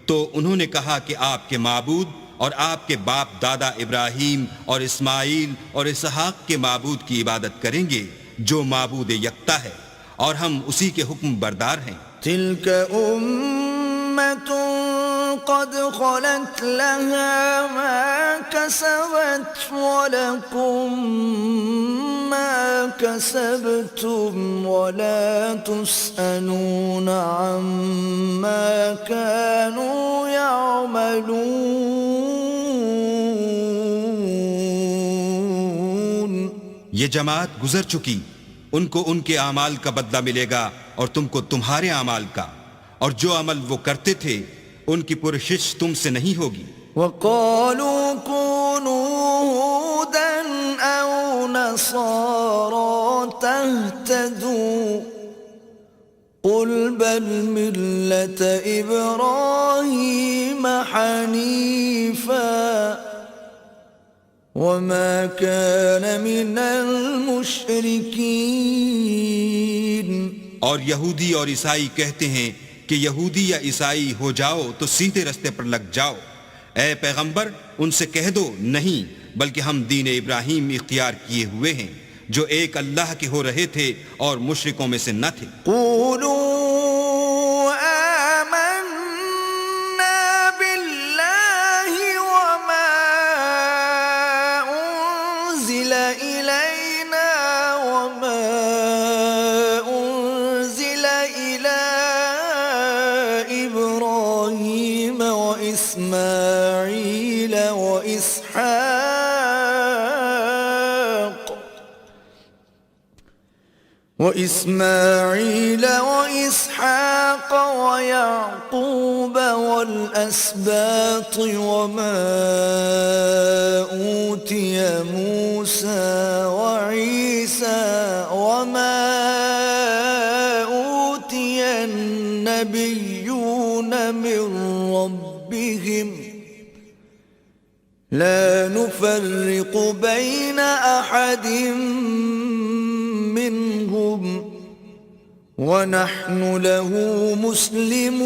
تو انہوں نے کہا کہ آپ کے معبود اور آپ کے باپ دادا ابراہیم اور اسماعیل اور اسحاق کے معبود کی عبادت کریں گے جو معبود یکتا ہے، اور ہم اسی کے حکم بردار ہیں۔ تلك أمة قد خلت لها ما كسبت ولكم ما كسبتم ولا تسألون عما كانوا يعملون۔ یہ جماعت گزر چکی، ان کو ان کے اعمال کا بدلہ ملے گا اور تم کو تمہارے اعمال کا، اور جو عمل وہ کرتے تھے ان کی پرشش تم سے نہیں ہوگی۔ وَقَالُوا كُونُوا هُودًا أَوْ نَصَارَىٰ تَهْتَدُوا قُلْ بَلْ مِلَّةَ إِبْرَاهِيمَ حَنِيفًا وَمَا كَانَ مِنَ الْمُشْرِكِينَ۔ اور یہودی اور عیسائی کہتے ہیں کہ یہودی یا عیسائی ہو جاؤ تو سیدھے رستے پر لگ جاؤ۔ اے پیغمبر، ان سے کہہ دو نہیں، بلکہ ہم دین ابراہیم اختیار کیے ہوئے ہیں جو ایک اللہ کے ہو رہے تھے اور مشرکوں میں سے نہ تھے۔ قولوا آمنا باللہ وما انزل الینا وما انزل الی ابراہیم واسماعیل وإسماعيل وإسحاق ويعقوب والأسباط وما أوتي موسى وعيسى وما أوتي النبيون من ربهم لا نفرق بين أحد منهم ونحن له مسلمون۔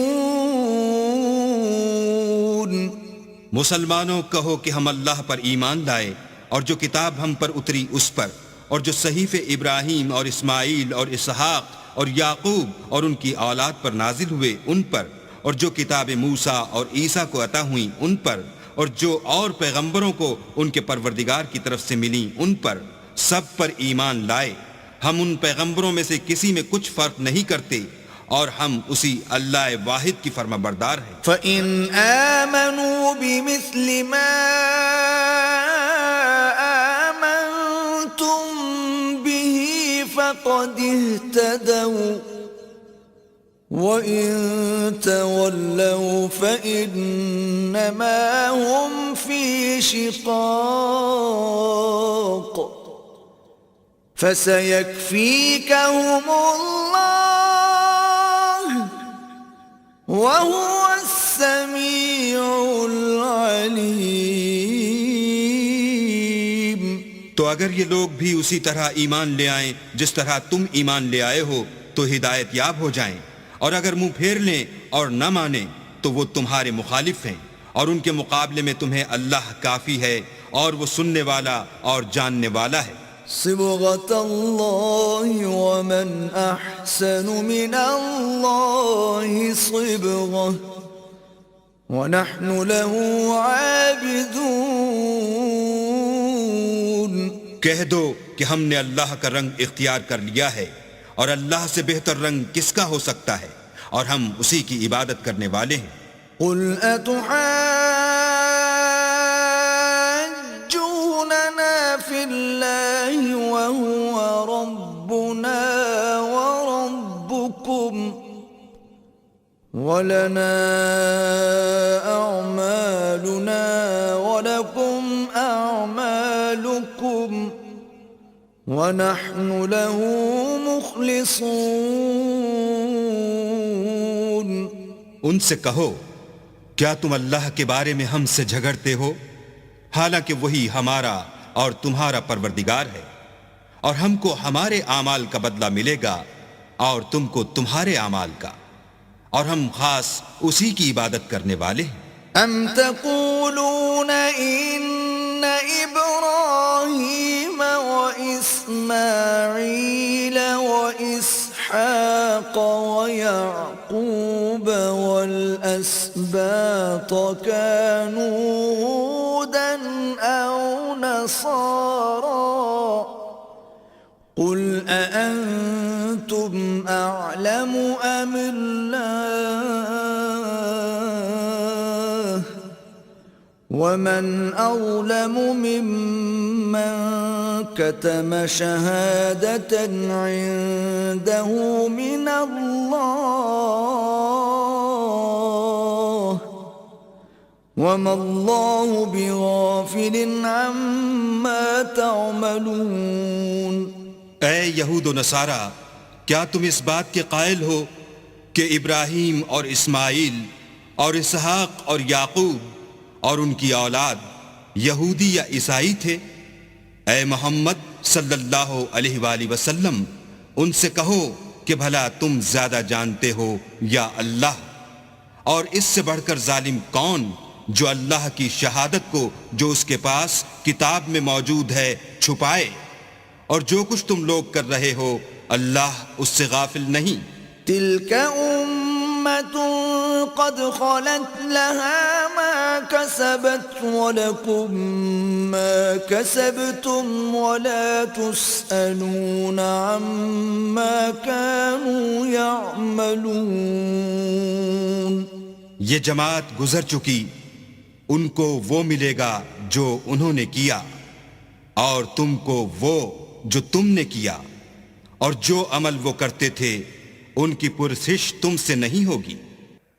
مسلمانوں کہو کہ ہم اللہ پر ایمان لائے اور جو کتاب ہم پر اتری اس پر، اور جو صحیفے ابراہیم اور اسماعیل اور اسحاق اور یعقوب اور ان کی اولاد پر نازل ہوئے ان پر، اور جو کتاب موسیٰ اور عیسیٰ کو عطا ہوئیں ان پر، اور جو اور پیغمبروں کو ان کے پروردگار کی طرف سے ملیں ان پر، سب پر ایمان لائے۔ ہم ان پیغمبروں میں سے کسی میں کچھ فرق نہیں کرتے، اور ہم اسی اللہ واحد کی فرما بردار ہیں۔ فَإِنْ آمَنُوا بِمِثْلِ مَا آمَنْتُمْ بِهِ فَقَدِ اهْتَدَوْا وَإِن تَوَلَّوْا فَإِنَّمَا هُمْ فِي شِقَاقٍ فَسَيَكْفِيكَهُمُ اللَّهُ وَهُوَ السَّمِيعُ الْعَلِيمُ۔ تو اگر یہ لوگ بھی اسی طرح ایمان لے آئیں جس طرح تم ایمان لے آئے ہو تو ہدایت یاب ہو جائیں، اور اگر منہ پھیر لیں اور نہ مانیں تو وہ تمہارے مخالف ہیں، اور ان کے مقابلے میں تمہیں اللہ کافی ہے، اور وہ سننے والا اور جاننے والا ہے۔ صبغة الله ومن أحسن من الله صبغة ونحن له عابدون۔ کہہ دو کہ ہم نے اللہ کا رنگ اختیار کر لیا ہے، اور اللہ سے بہتر رنگ کس کا ہو سکتا ہے، اور ہم اسی کی عبادت کرنے والے ہیں۔ قل أتحاجوننا في الله وهو ربنا وربكم ولنا أعمالنا ولكم أعمالكم ونحن له مخلصون۔ ان سے کہو کیا تم اللہ کے بارے میں ہم سے جھگڑتے ہو، حالانکہ وہی ہمارا اور تمہارا پروردگار ہے، اور ہم کو ہمارے اعمال کا بدلہ ملے گا اور تم کو تمہارے اعمال کا، اور ہم خاص اسی کی عبادت کرنے والے ہیں۔ ام تقولون ان ابراہیم واسماعیل واسحاق ویعقوب والاسباط كانوا هودا او نصارا قل أأنتم أعلم أم الله ومن أظلم ممن كتم شهادة عنده من الله وما الله بغافل عما تعملون۔ اے یہود و نصارہ، کیا تم اس بات کے قائل ہو کہ ابراہیم اور اسماعیل اور اسحاق اور یعقوب اور ان کی اولاد یہودی یا عیسائی تھے؟ اے محمد صلی اللہ علیہ وآلہ وسلم، ان سے کہو کہ بھلا تم زیادہ جانتے ہو یا اللہ؟ اور اس سے بڑھ کر ظالم کون جو اللہ کی شہادت کو جو اس کے پاس کتاب میں موجود ہے چھپائے؟ اور جو کچھ تم لوگ کر رہے ہو اللہ اس سے غافل نہیں۔ تلك أمة قد خلت لها ما كسبت ولكم ما كسبتم ولا تسألون عما كانوا يعملون۔ یہ جماعت گزر چکی، ان کو وہ ملے گا جو انہوں نے کیا، اور تم کو وہ جو تم نے کیا، اور جو عمل وہ کرتے تھے ان کی پرسش تم سے نہیں ہوگی.